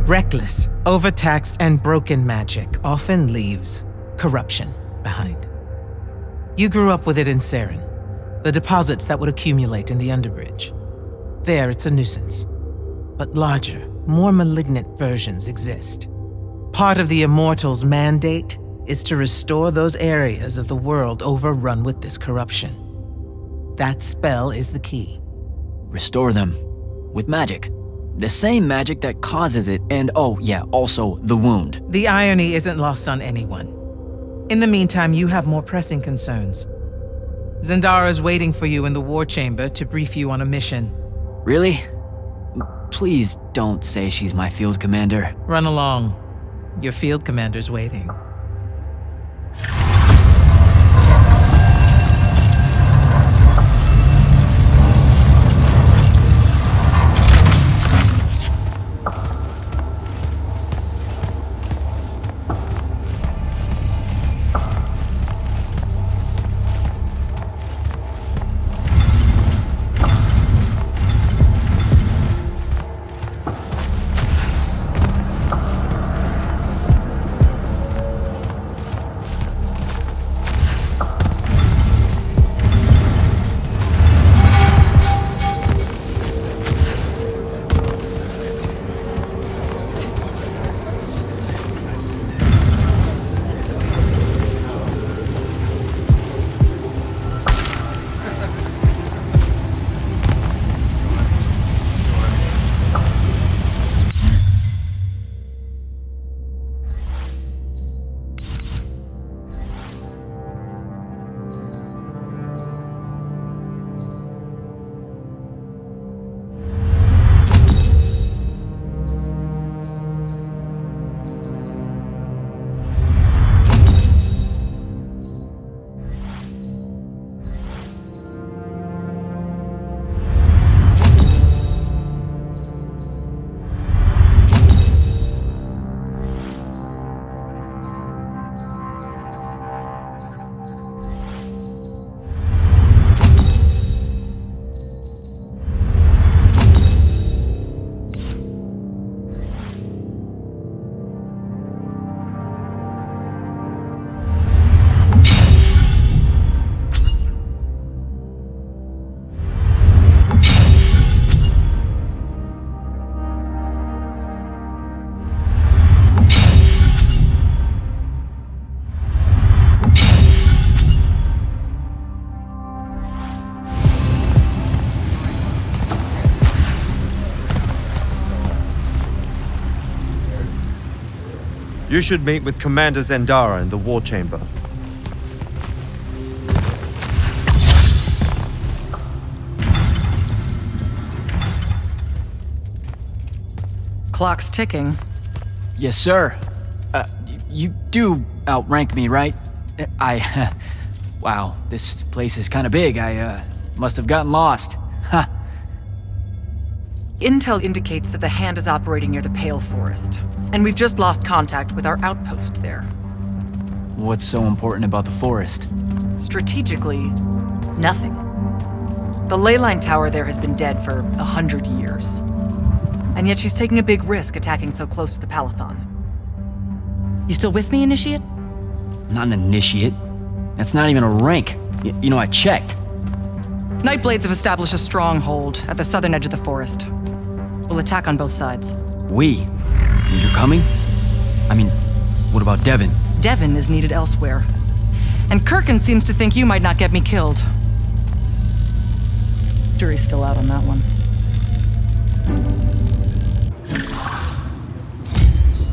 Reckless, overtaxed, and broken magic often leaves corruption behind. You grew up with it in Saren, the deposits that would accumulate in the Underbridge. There, it's a nuisance. But larger, more malignant versions exist. Part of the Immortals' mandate is to restore those areas of the world overrun with this corruption. That spell is the key. Restore them with magic. The same magic that causes it, and oh yeah, also the wound. The irony isn't lost on anyone. In the meantime, you have more pressing concerns. Zendara's waiting for you in the war chamber to brief you on a mission. Really? Please don't say she's my field commander. Run along. Your field commander's waiting. You should meet with Commander Zendara in the war chamber. Clock's ticking. Yes, sir. You do outrank me, right? Wow, this place is kind of big. I must have gotten lost. Ha. Intel indicates that the Hand is operating near the Pale Forest, and we've just lost contact with our outpost there. What's so important about the forest? Strategically, nothing. The ley line tower there has been dead for 100 years. And yet she's taking a big risk attacking so close to the Palathon. You still with me, Initiate? Not an initiate. That's not even a rank. You know, I checked. Nightblades have established a stronghold at the southern edge of the forest. We'll attack on both sides. We? And you're coming? I mean, what about Devon? Devon is needed elsewhere. And Kirkin seems to think you might not get me killed. Jury's still out on that one.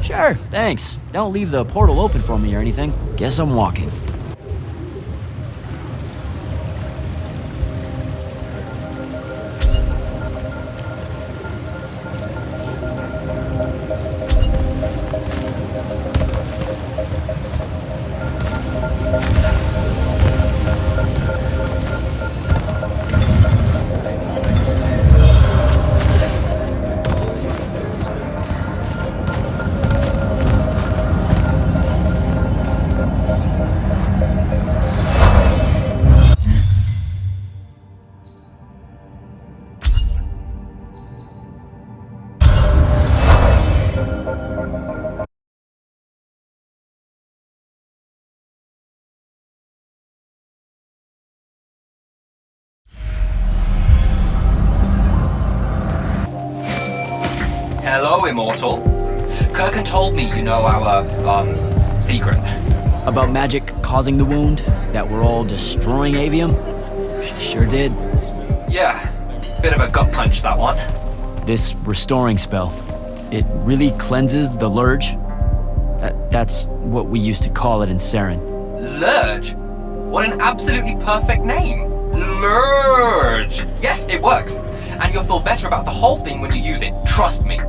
Sure, thanks. Don't leave the portal open for me or anything. Guess I'm walking. Hello, Immortal. Kirkin told me you know our, secret. About magic causing the wound? That we're all destroying Aveum? She sure did. Yeah, bit of a gut punch, that one. This restoring spell, it really cleanses the Lurge? That's what we used to call it in Saren. Lurge? What an absolutely perfect name. Lurge! Yes, it works. And you'll feel better about the whole thing when you use it. Trust me.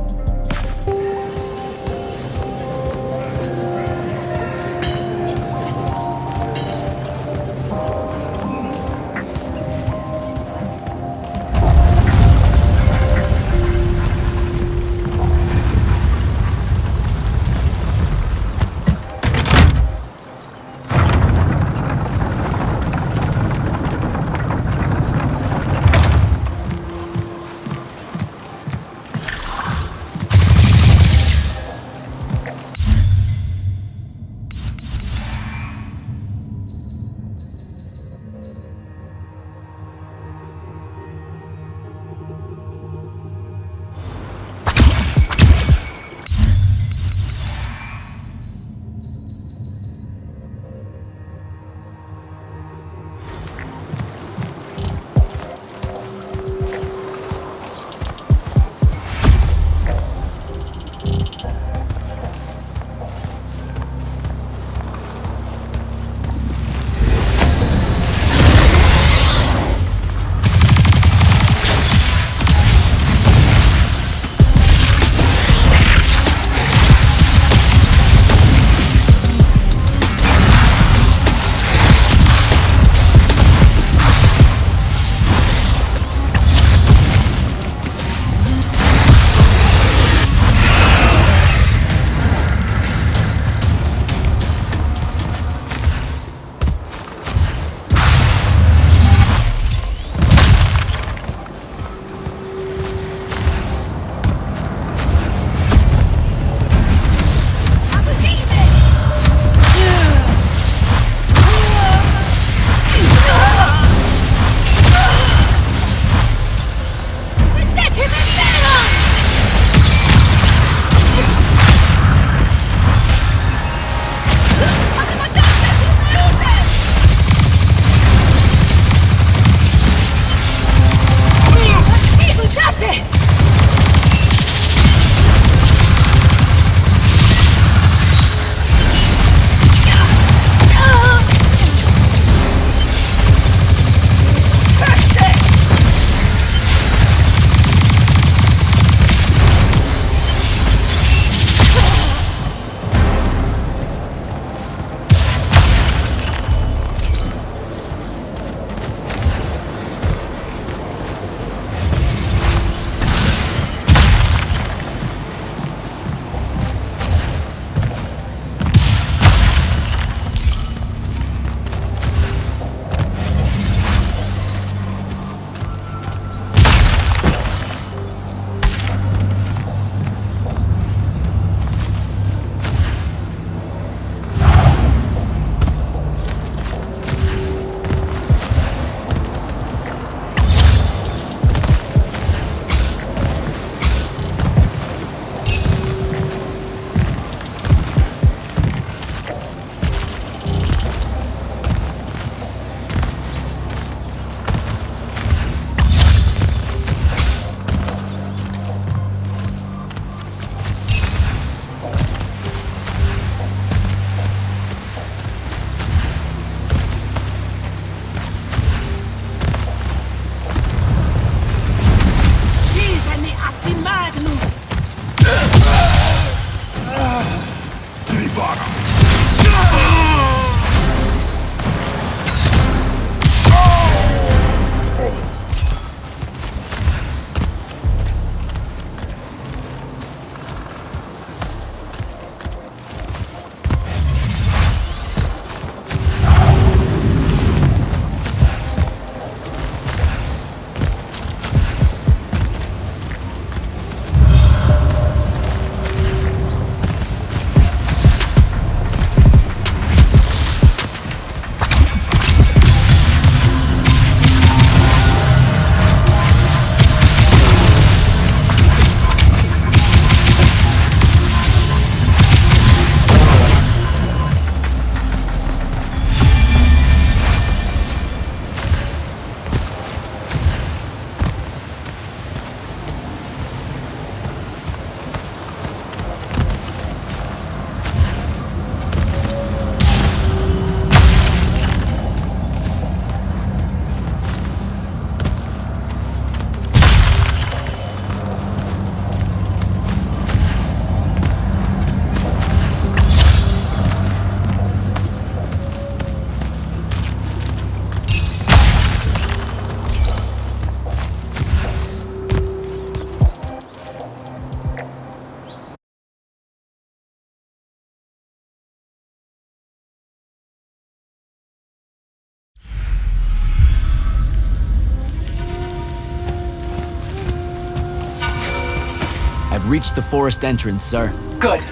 reached the forest entrance, sir. Good.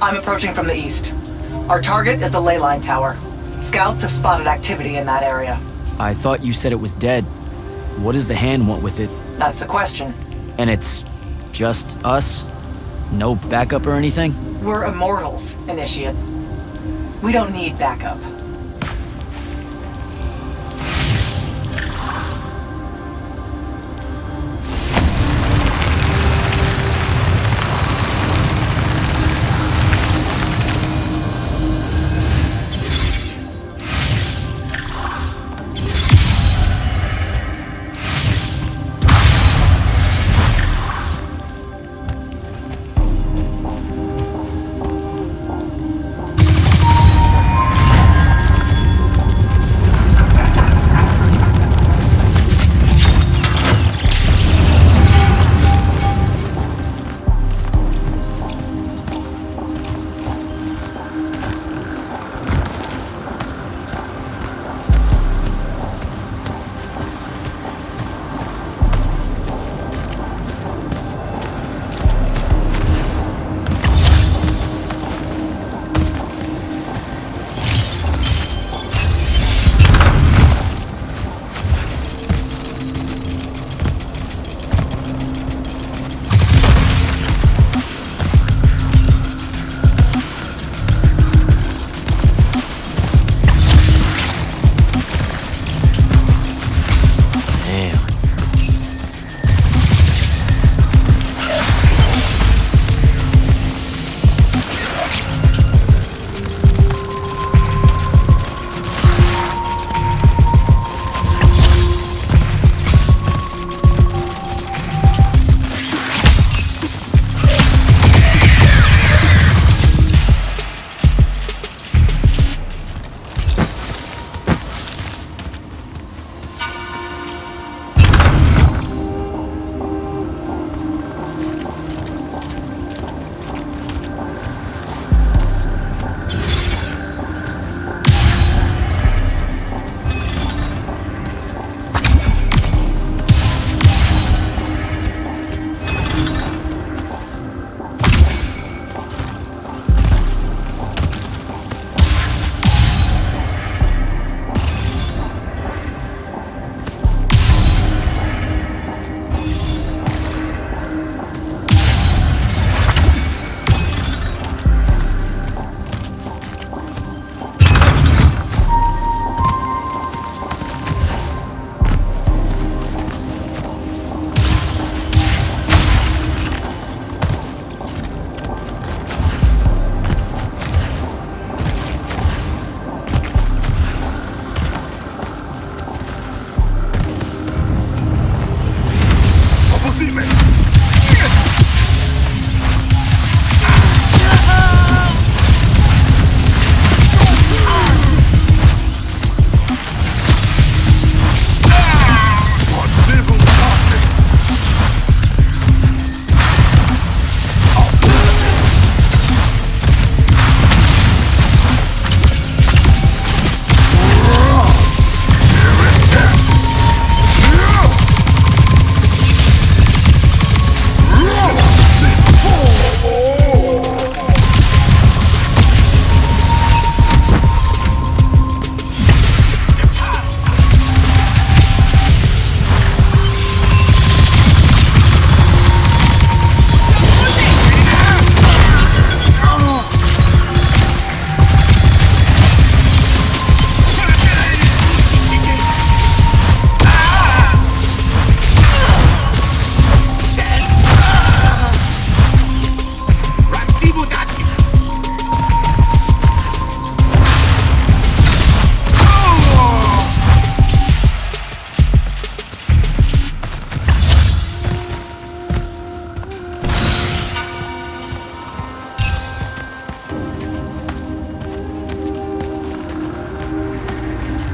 I'm approaching from the east. Our target is the ley line tower. Scouts have spotted activity in that area. I thought you said it was dead. What does the hand want with it? That's the question. And it's just us? No backup or anything? We're Immortals, Initiate. We don't need backup.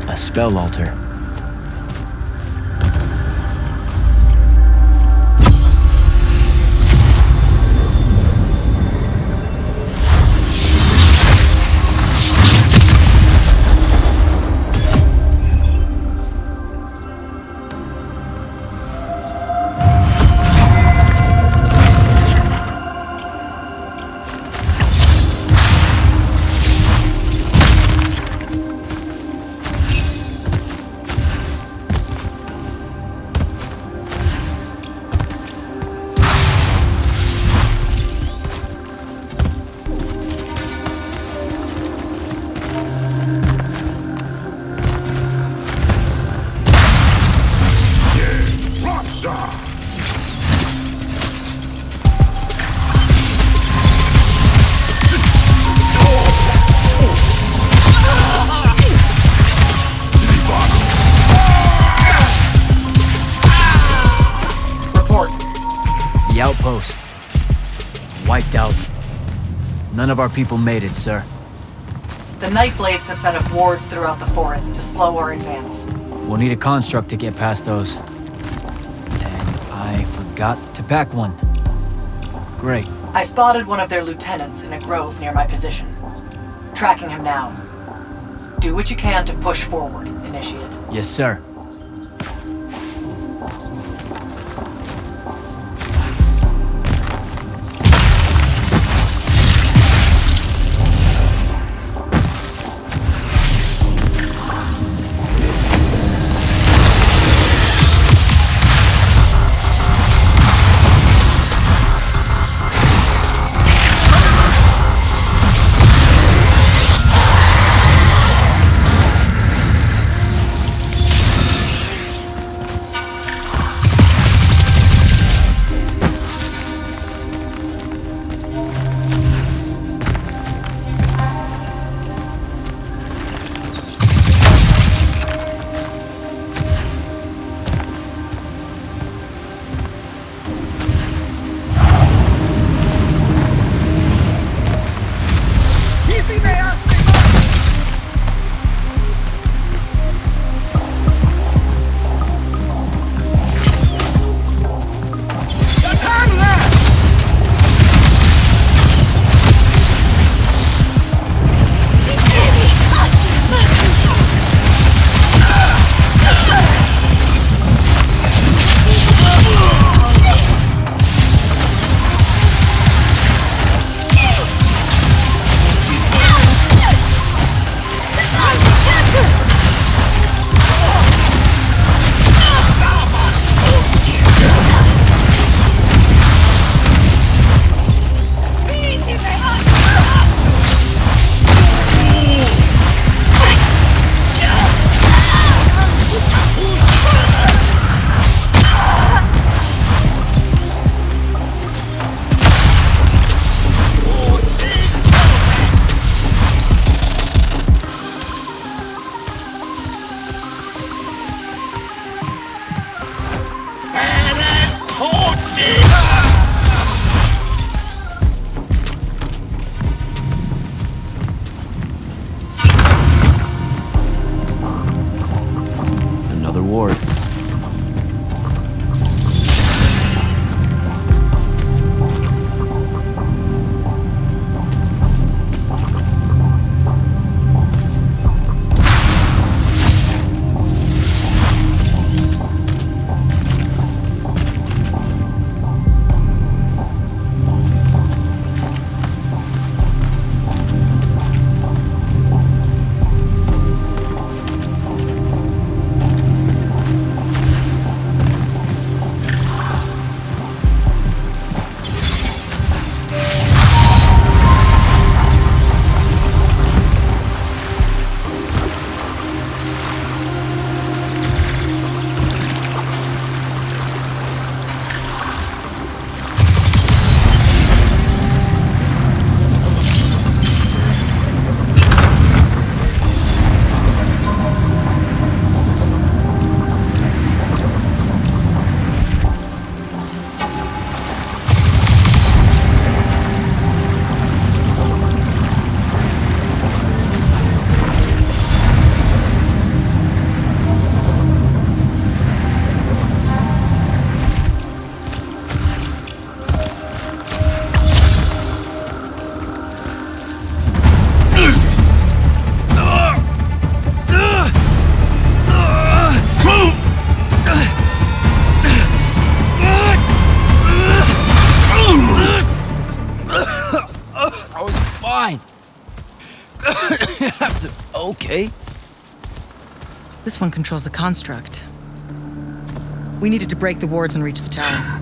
A spell altar. coast. Wiped out. None of our people made it, sir. The Nightblades have set up wards throughout the forest to slow our advance. We'll need a construct to get past those. And I forgot to pack one. Great. I spotted one of their lieutenants in a grove near my position. Tracking him now. Do what you can to push forward, Initiate. Yes, sir. Another ward. Okay. This one controls the construct. We needed to break the wards and reach the tower.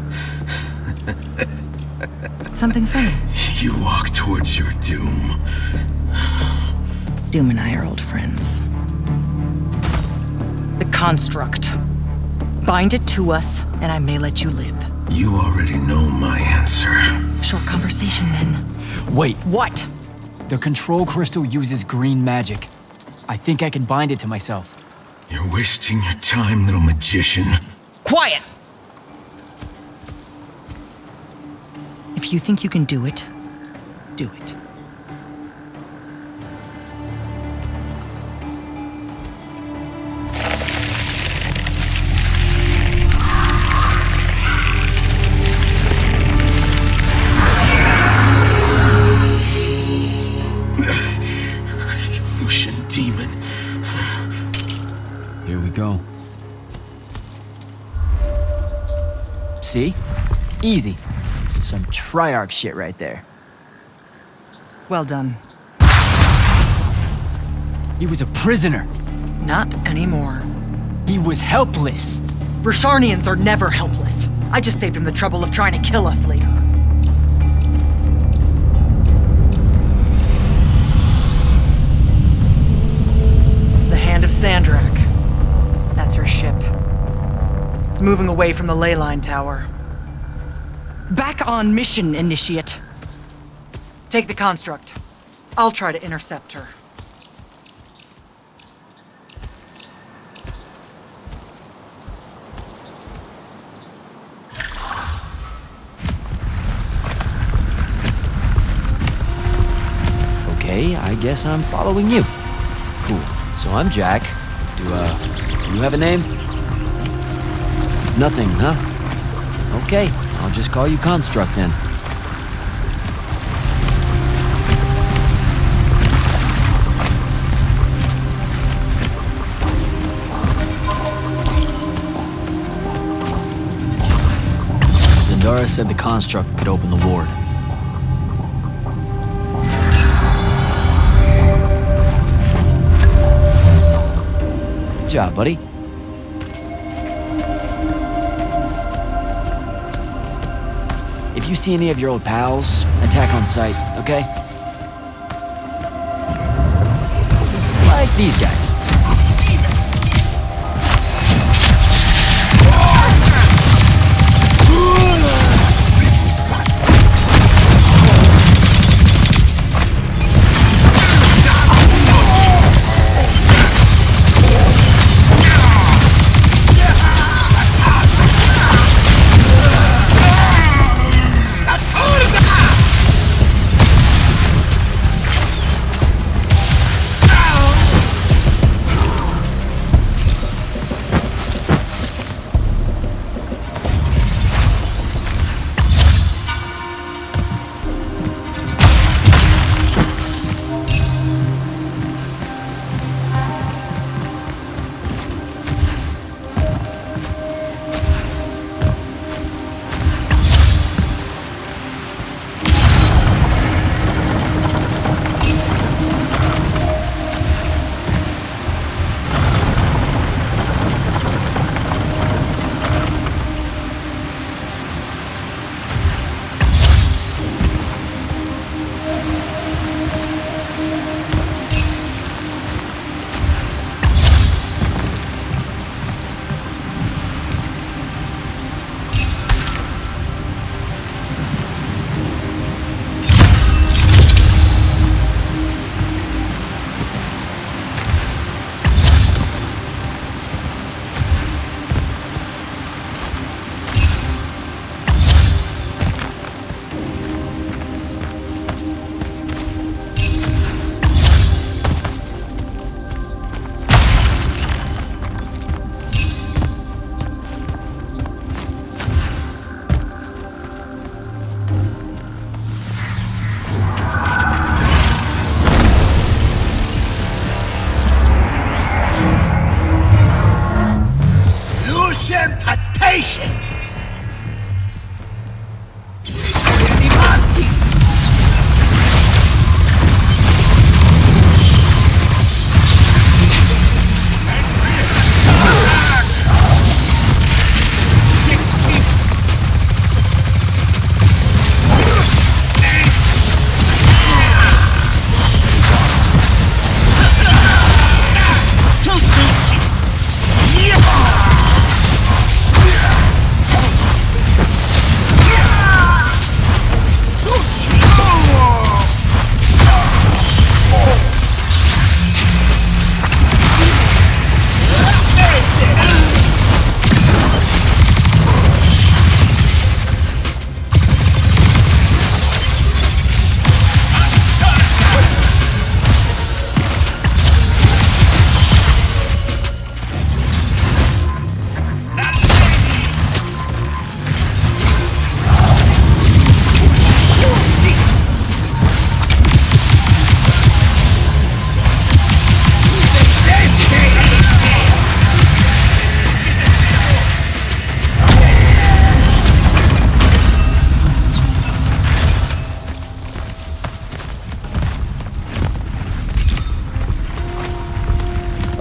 Something funny? You walk towards your doom. Doom and I are old friends. The construct. Bind it to us, and I may let you live. You already know my answer. Short conversation, then. Wait. What? The control crystal uses green magic. I think I can bind it to myself. You're wasting your time, little magician. Quiet! If you think you can do it, do it. Lucian demon. Here we go. See? Easy. Some Triarch shit right there. Well done. He was a prisoner. Not anymore. He was helpless. Rosharnians are never helpless. I just saved him the trouble of trying to kill us later. The Hand of Sandrak. That's her ship. It's moving away from the ley line tower. Back on mission, Initiate. Take the construct. I'll try to intercept her. Okay, I guess I'm following you. Cool. So I'm Jack. Do you have a name? Nothing, huh? Okay, I'll just call you Construct then. Zendara said the Construct could open the ward. Good job, buddy. If you see any of your old pals, attack on sight, okay? Like these guys.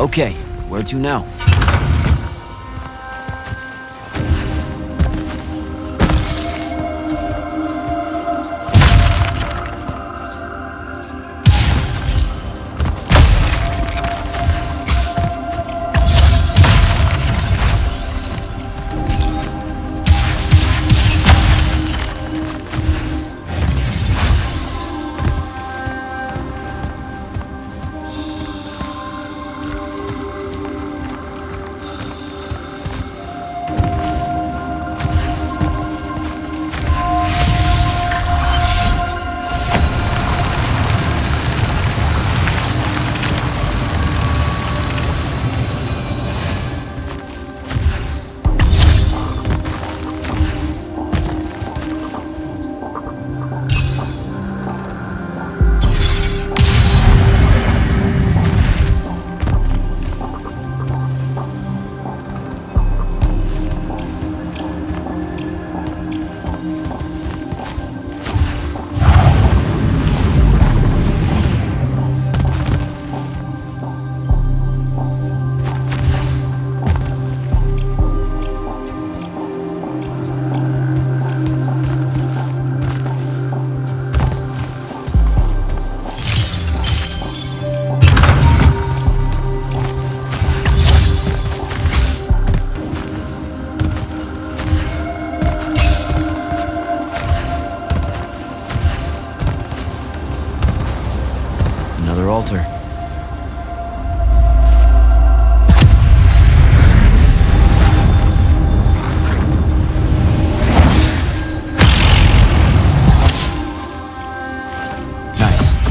Okay, where to now? Altar. Nice.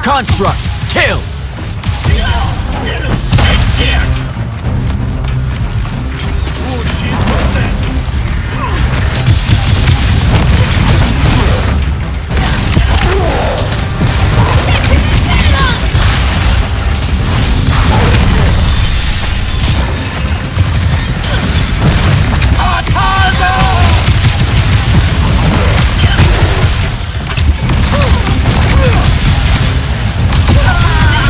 Construct! Kill! Ah!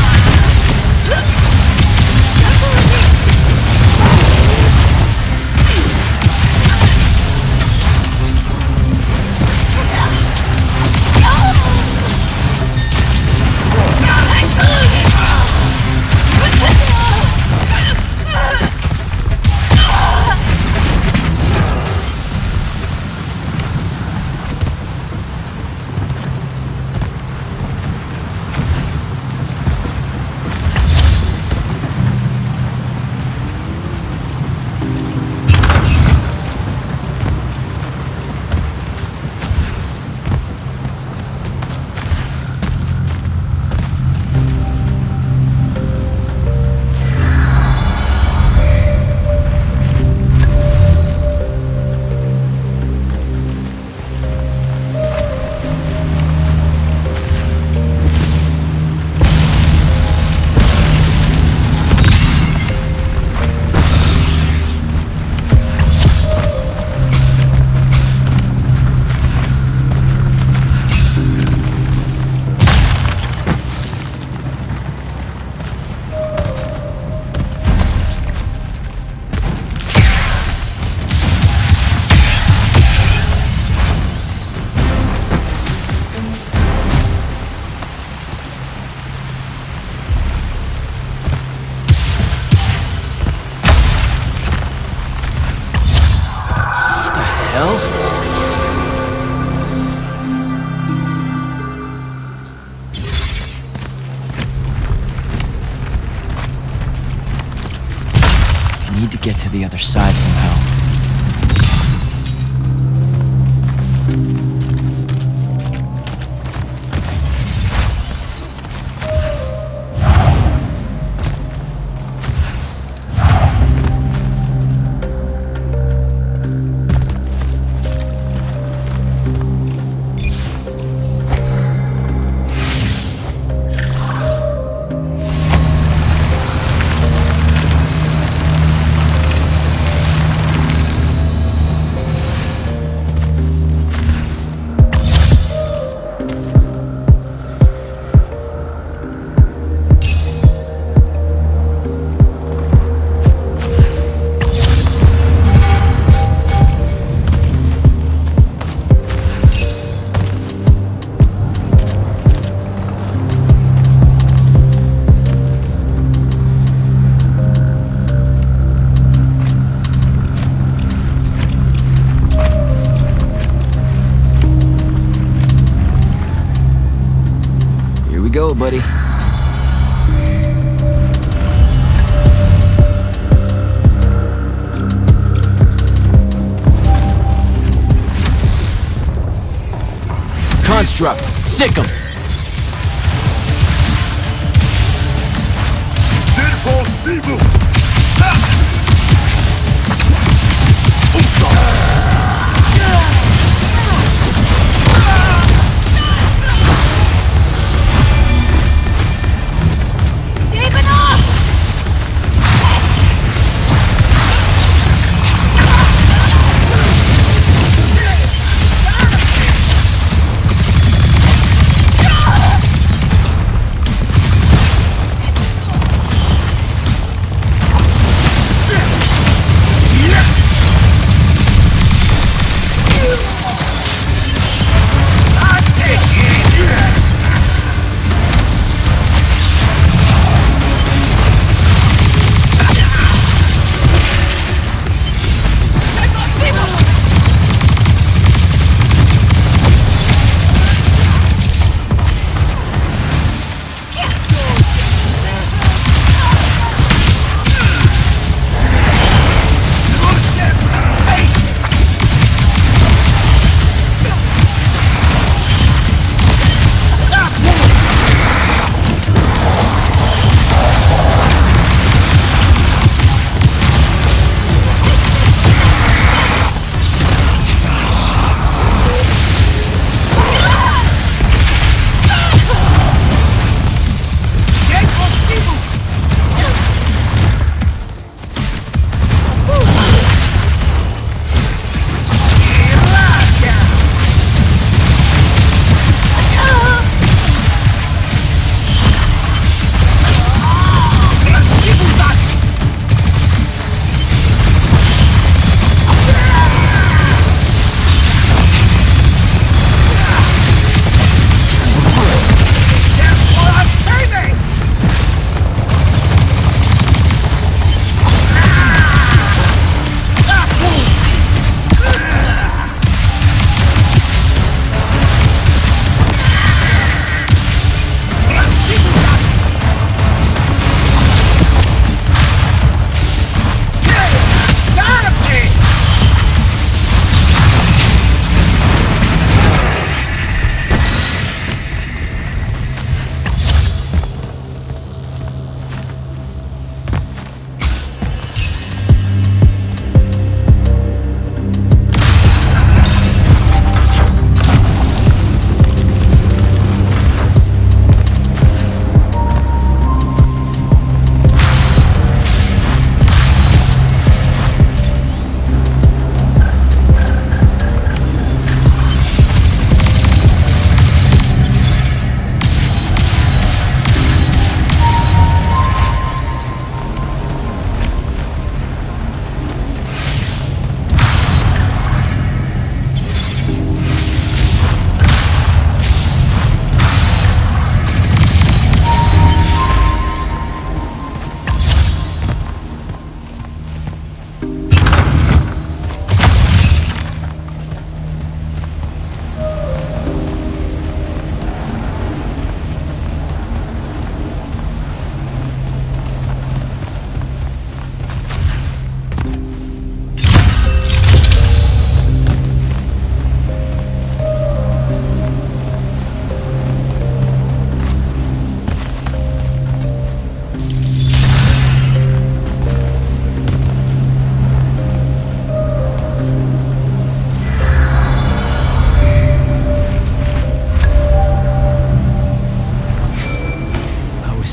hell? I need to get to the other side somehow. Go, buddy. Construct, sick 'em.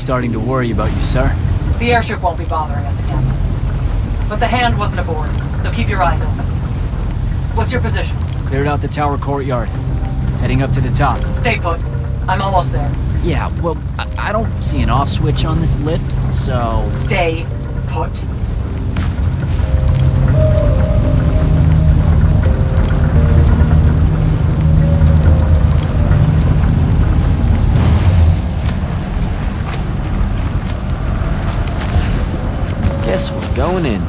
starting to worry about you, sir. The airship won't be bothering us again. But the Hand wasn't aboard, so keep your eyes open. What's your position? Cleared out the tower courtyard. Heading up to the top. Stay put. I'm almost there. Yeah, well, I don't see an off switch on this lift, so... Stay put. Guess we're going in.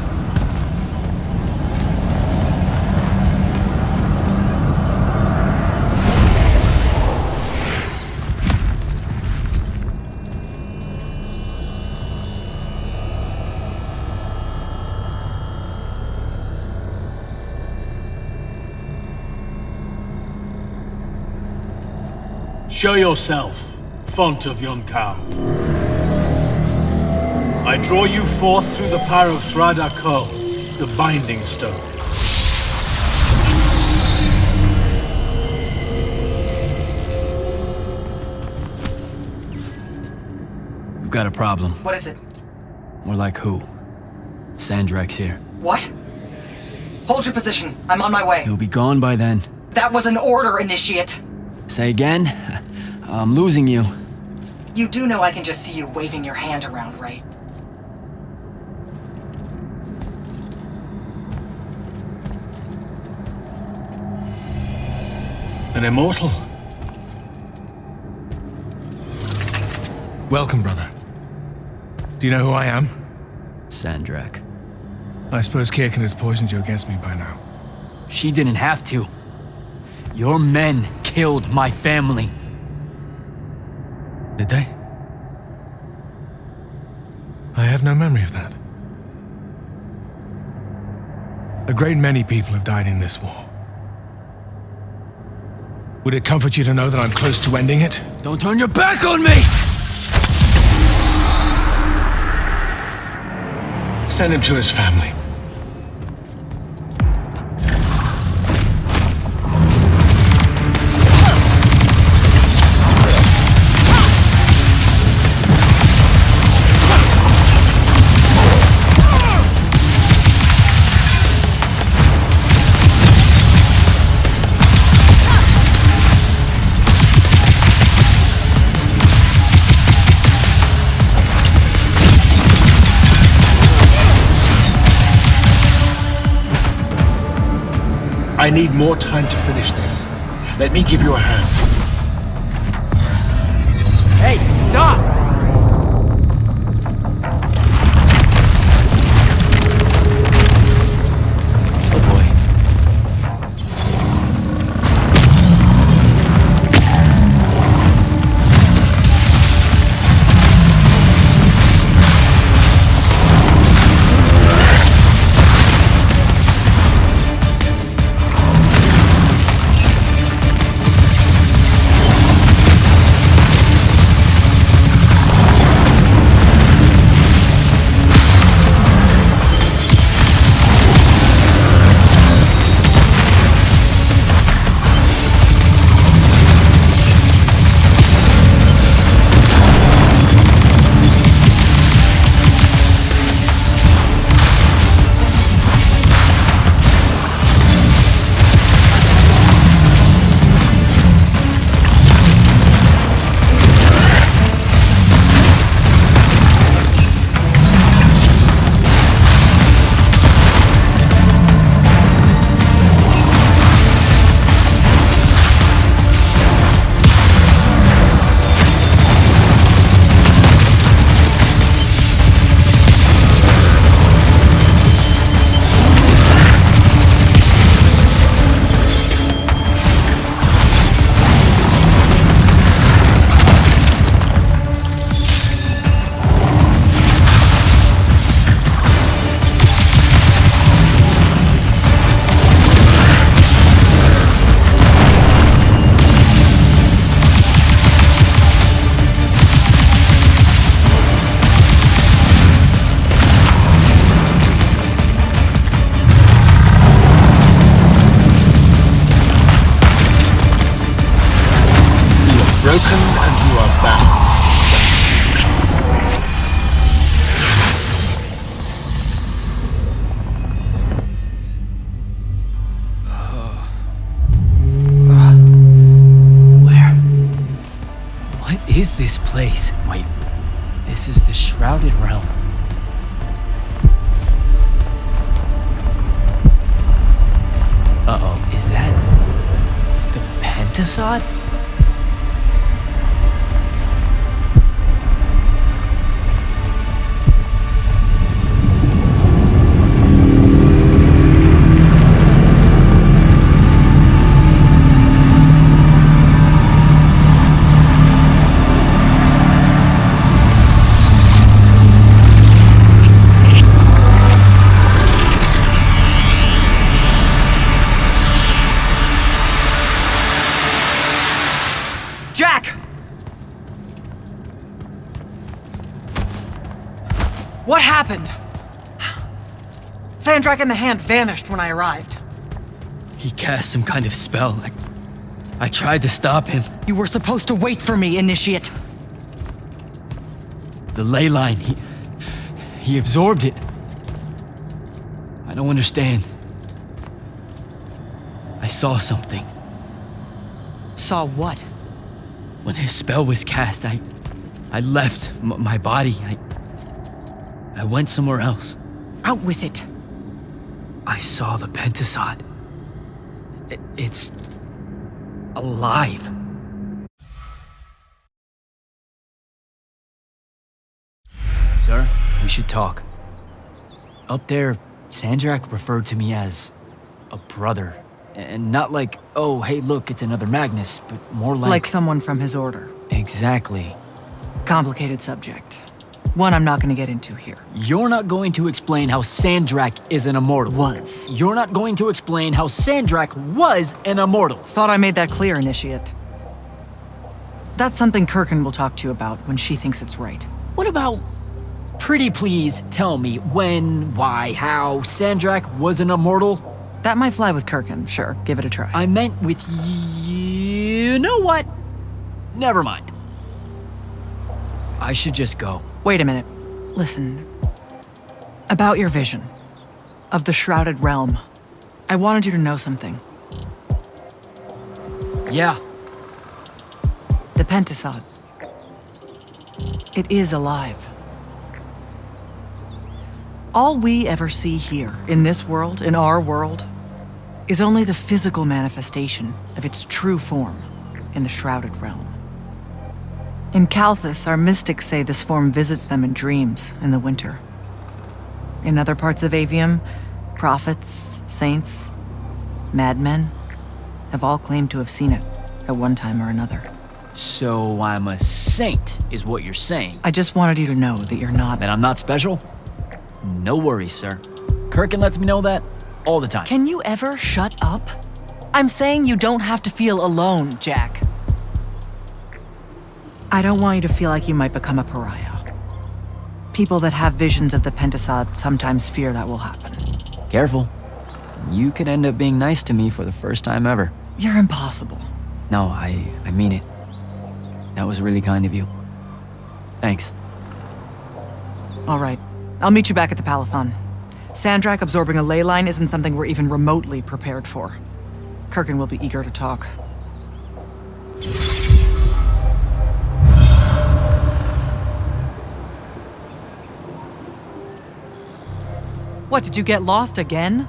Show yourself, font of Yonkao. I draw you forth through the power of Thradakol, the Binding Stone. We've got a problem. What is it? More like who? Sandrak's here. What? Hold your position. I'm on my way. He'll be gone by then. That was an order, Initiate. Say again? I'm losing you. You do know I can just see you waving your hand around, right? An immortal? Welcome, brother. Do you know who I am? Sandrak. I suppose Kirkin has poisoned you against me by now. She didn't have to. Your men killed my family. Did they? I have no memory of that. A great many people have died in this war. Would it comfort you to know that I'm close to ending it? Don't turn your back on me! Send him to his family. I need more time to finish this. Let me give you a hand. Hey, stop! is this place? Wait, this is the Shrouded Realm. Uh-oh, is that the Pentasod? Jack! What happened? Sandrak and the Hand vanished when I arrived. He cast some kind of spell. I tried to stop him. You were supposed to wait for me, Initiate. The ley line, he absorbed it. I don't understand. I saw something. Saw what? When his spell was cast, I left my body. I went somewhere else. Out with it. I saw the Pentasod. It's alive. Sir, we should talk. Up there, Sandrak referred to me as a brother. And not like, oh, hey, look, it's another Magnus, but more like... Like someone from his order. Exactly. Complicated subject. One I'm not going to get into here. You're not going to explain how Sandrak is an immortal. Was. You're not going to explain how Sandrak was an immortal. Thought I made that clear, Initiate. That's something Kirkin will talk to you about when she thinks it's right. What about... Pretty please tell me when, why, how Sandrak was an immortal? That might fly with Kirkin, sure. Give it a try. I meant with you know what? Never mind. I should just go. Wait a minute. Listen. About your vision of the Shrouded Realm. I wanted you to know something. Yeah. The Pentasod. It is alive. All we ever see here, in this world, in our world, is only the physical manifestation of its true form in the Shrouded Realm. In Kalthus, our mystics say this form visits them in dreams in the winter. In other parts of Aveum, prophets, saints, madmen have all claimed to have seen it at one time or another. So I'm a saint, is what you're saying? I just wanted you to know that you're not. That I'm not special? No worries, sir. Kirkin lets me know that all the time. Can you ever shut up? I'm saying you don't have to feel alone, Jack. I don't want you to feel like you might become a pariah. People that have visions of the Pentasod sometimes fear that will happen. Careful. You could end up being nice to me for the first time ever. You're impossible. No, I mean it. That was really kind of you. Thanks. All right. I'll meet you back at the Palathon. Sandrak absorbing a ley line isn't something we're even remotely prepared for. Kirkin will be eager to talk. What, did you get lost again?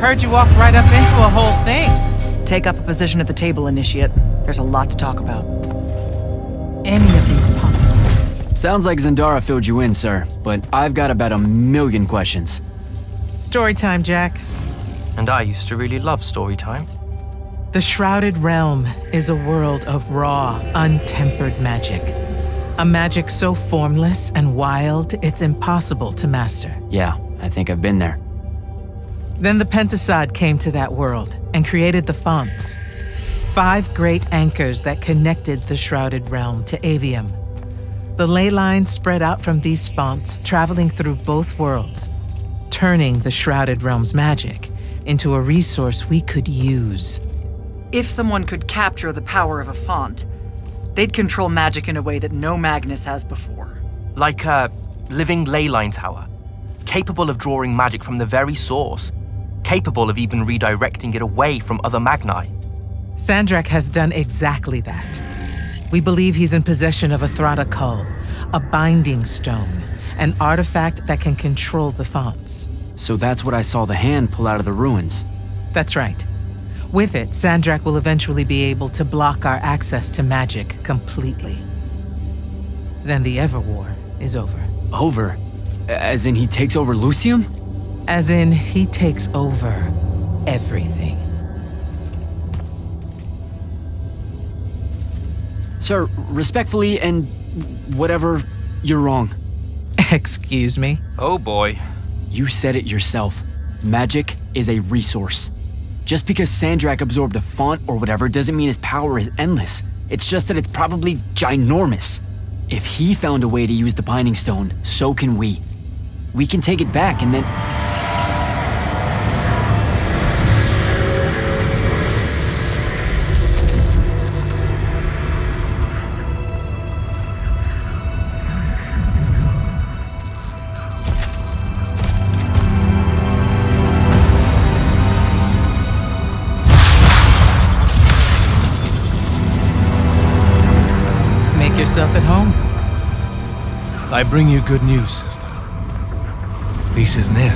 Heard you walk right up into a whole thing. Take up a position at the table, Initiate. There's a lot to talk about. Any of these pop. Sounds like Zendara filled you in, sir, but I've got about 1,000,000 questions. Story time, Jack. And I used to really love story time. The Shrouded Realm is a world of raw, untempered magic. A magic so formless and wild, it's impossible to master. Yeah, I think I've been there. Then the Pentasod came to that world and created the fonts. 5 great anchors that connected the Shrouded Realm to Aveum. The ley lines spread out from these fonts, traveling through both worlds, turning the Shrouded Realm's magic into a resource we could use. If someone could capture the power of a font, they'd control magic in a way that no Magnus has before. Like a living ley line tower, capable of drawing magic from the very source, capable of even redirecting it away from other Magni. Sandrak has done exactly that. We believe he's in possession of a Thrada Cull, a binding stone, an artifact that can control the fonts. So that's what I saw the hand pull out of the ruins. That's right. With it, Sandrak will eventually be able to block our access to magic completely. Then the Everwar is over. Over? As in he takes over Lucium? As in he takes over everything. Sir, respectfully and whatever, you're wrong. Excuse me? Oh boy. You said it yourself. Magic is a resource. Just because Sandrak absorbed a font or whatever doesn't mean his power is endless. It's just that it's probably ginormous. If he found a way to use the Binding Stone, so can we. We can take it back and then... Yourself at home. I bring you good news, sister. Peace is near.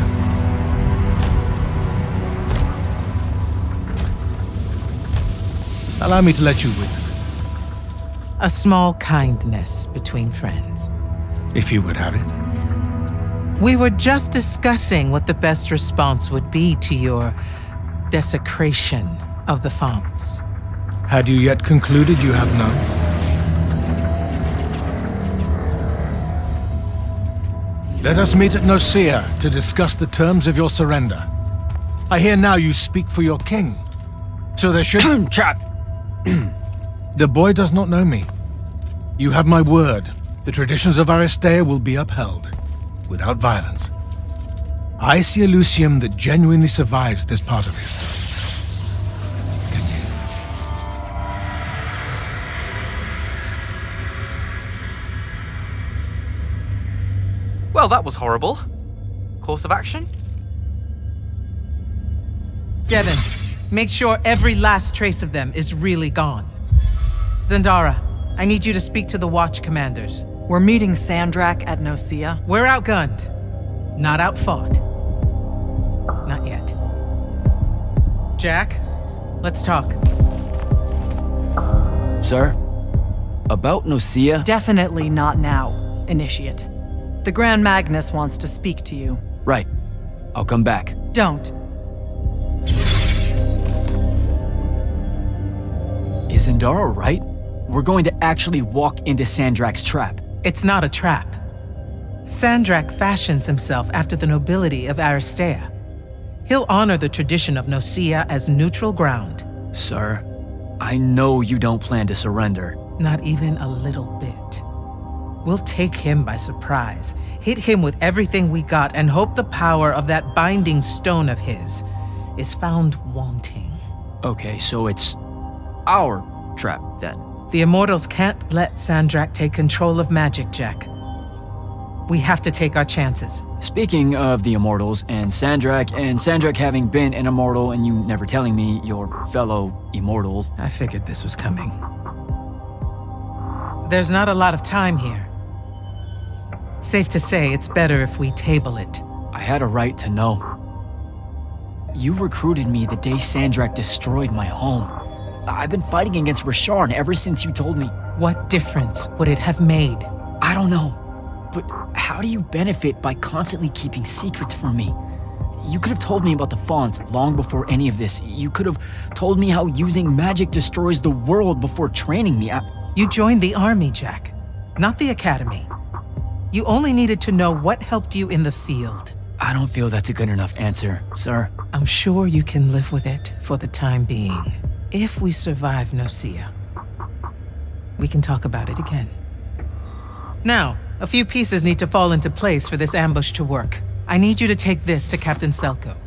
Allow me to let you witness it. A small kindness between friends. If you would have it. We were just discussing what the best response would be to your desecration of the fonts. Had you yet concluded you have none? Let us meet at Nicaea to discuss the terms of your surrender. I hear now you speak for your king. So there should... Trap! The boy does not know me. You have my word. The traditions of Aristea will be upheld, without violence. I see a Lucium that genuinely survives this part of history. Can you? Well, that was horrible. Course of action? Devin, make sure every last trace of them is really gone. Zendara, I need you to speak to the Watch commanders. We're meeting Sandrak at Nicaea. We're outgunned, not outfought. Not yet. Jack, let's talk. Sir? About Nicaea? Definitely not now, Initiate. The Grand Magnus wants to speak to you. Right. I'll come back. Don't. Is Zendara right? We're going to actually walk into Sandrak's trap. It's not a trap. Sandrak fashions himself after the nobility of Aristea. He'll honor the tradition of Nicaea as neutral ground. Sir, I know you don't plan to surrender. Not even a little bit. We'll take him by surprise, hit him with everything we got, and hope the power of that binding stone of his is found wanting. Okay, so it's our trap, then. The Immortals can't let Sandrak take control of magic, Jack. We have to take our chances. Speaking of the Immortals and Sandrak having been an Immortal and you never telling me your fellow Immortal... I figured this was coming. There's not a lot of time here. Safe to say, it's better if we table it. I had a right to know. You recruited me the day Sandrak destroyed my home. I've been fighting against Rasharn ever since you told me. What difference would it have made? I don't know. But how do you benefit by constantly keeping secrets from me? You could have told me about the Fawns long before any of this. You could have told me how using magic destroys the world before training me. You joined the army, Jack, not the academy. You only needed to know what helped you in the field. I don't feel that's a good enough answer, sir. I'm sure you can live with it for the time being. If we survive Nocia, we can talk about it again. Now, a few pieces need to fall into place for this ambush to work. I need you to take this to Captain Selko.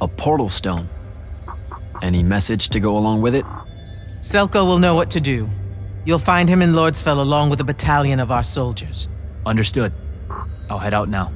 A portal stone. Any message to go along with it? Selko will know what to do. You'll find him in Lordsfell along with a battalion of our soldiers. Understood. I'll head out now.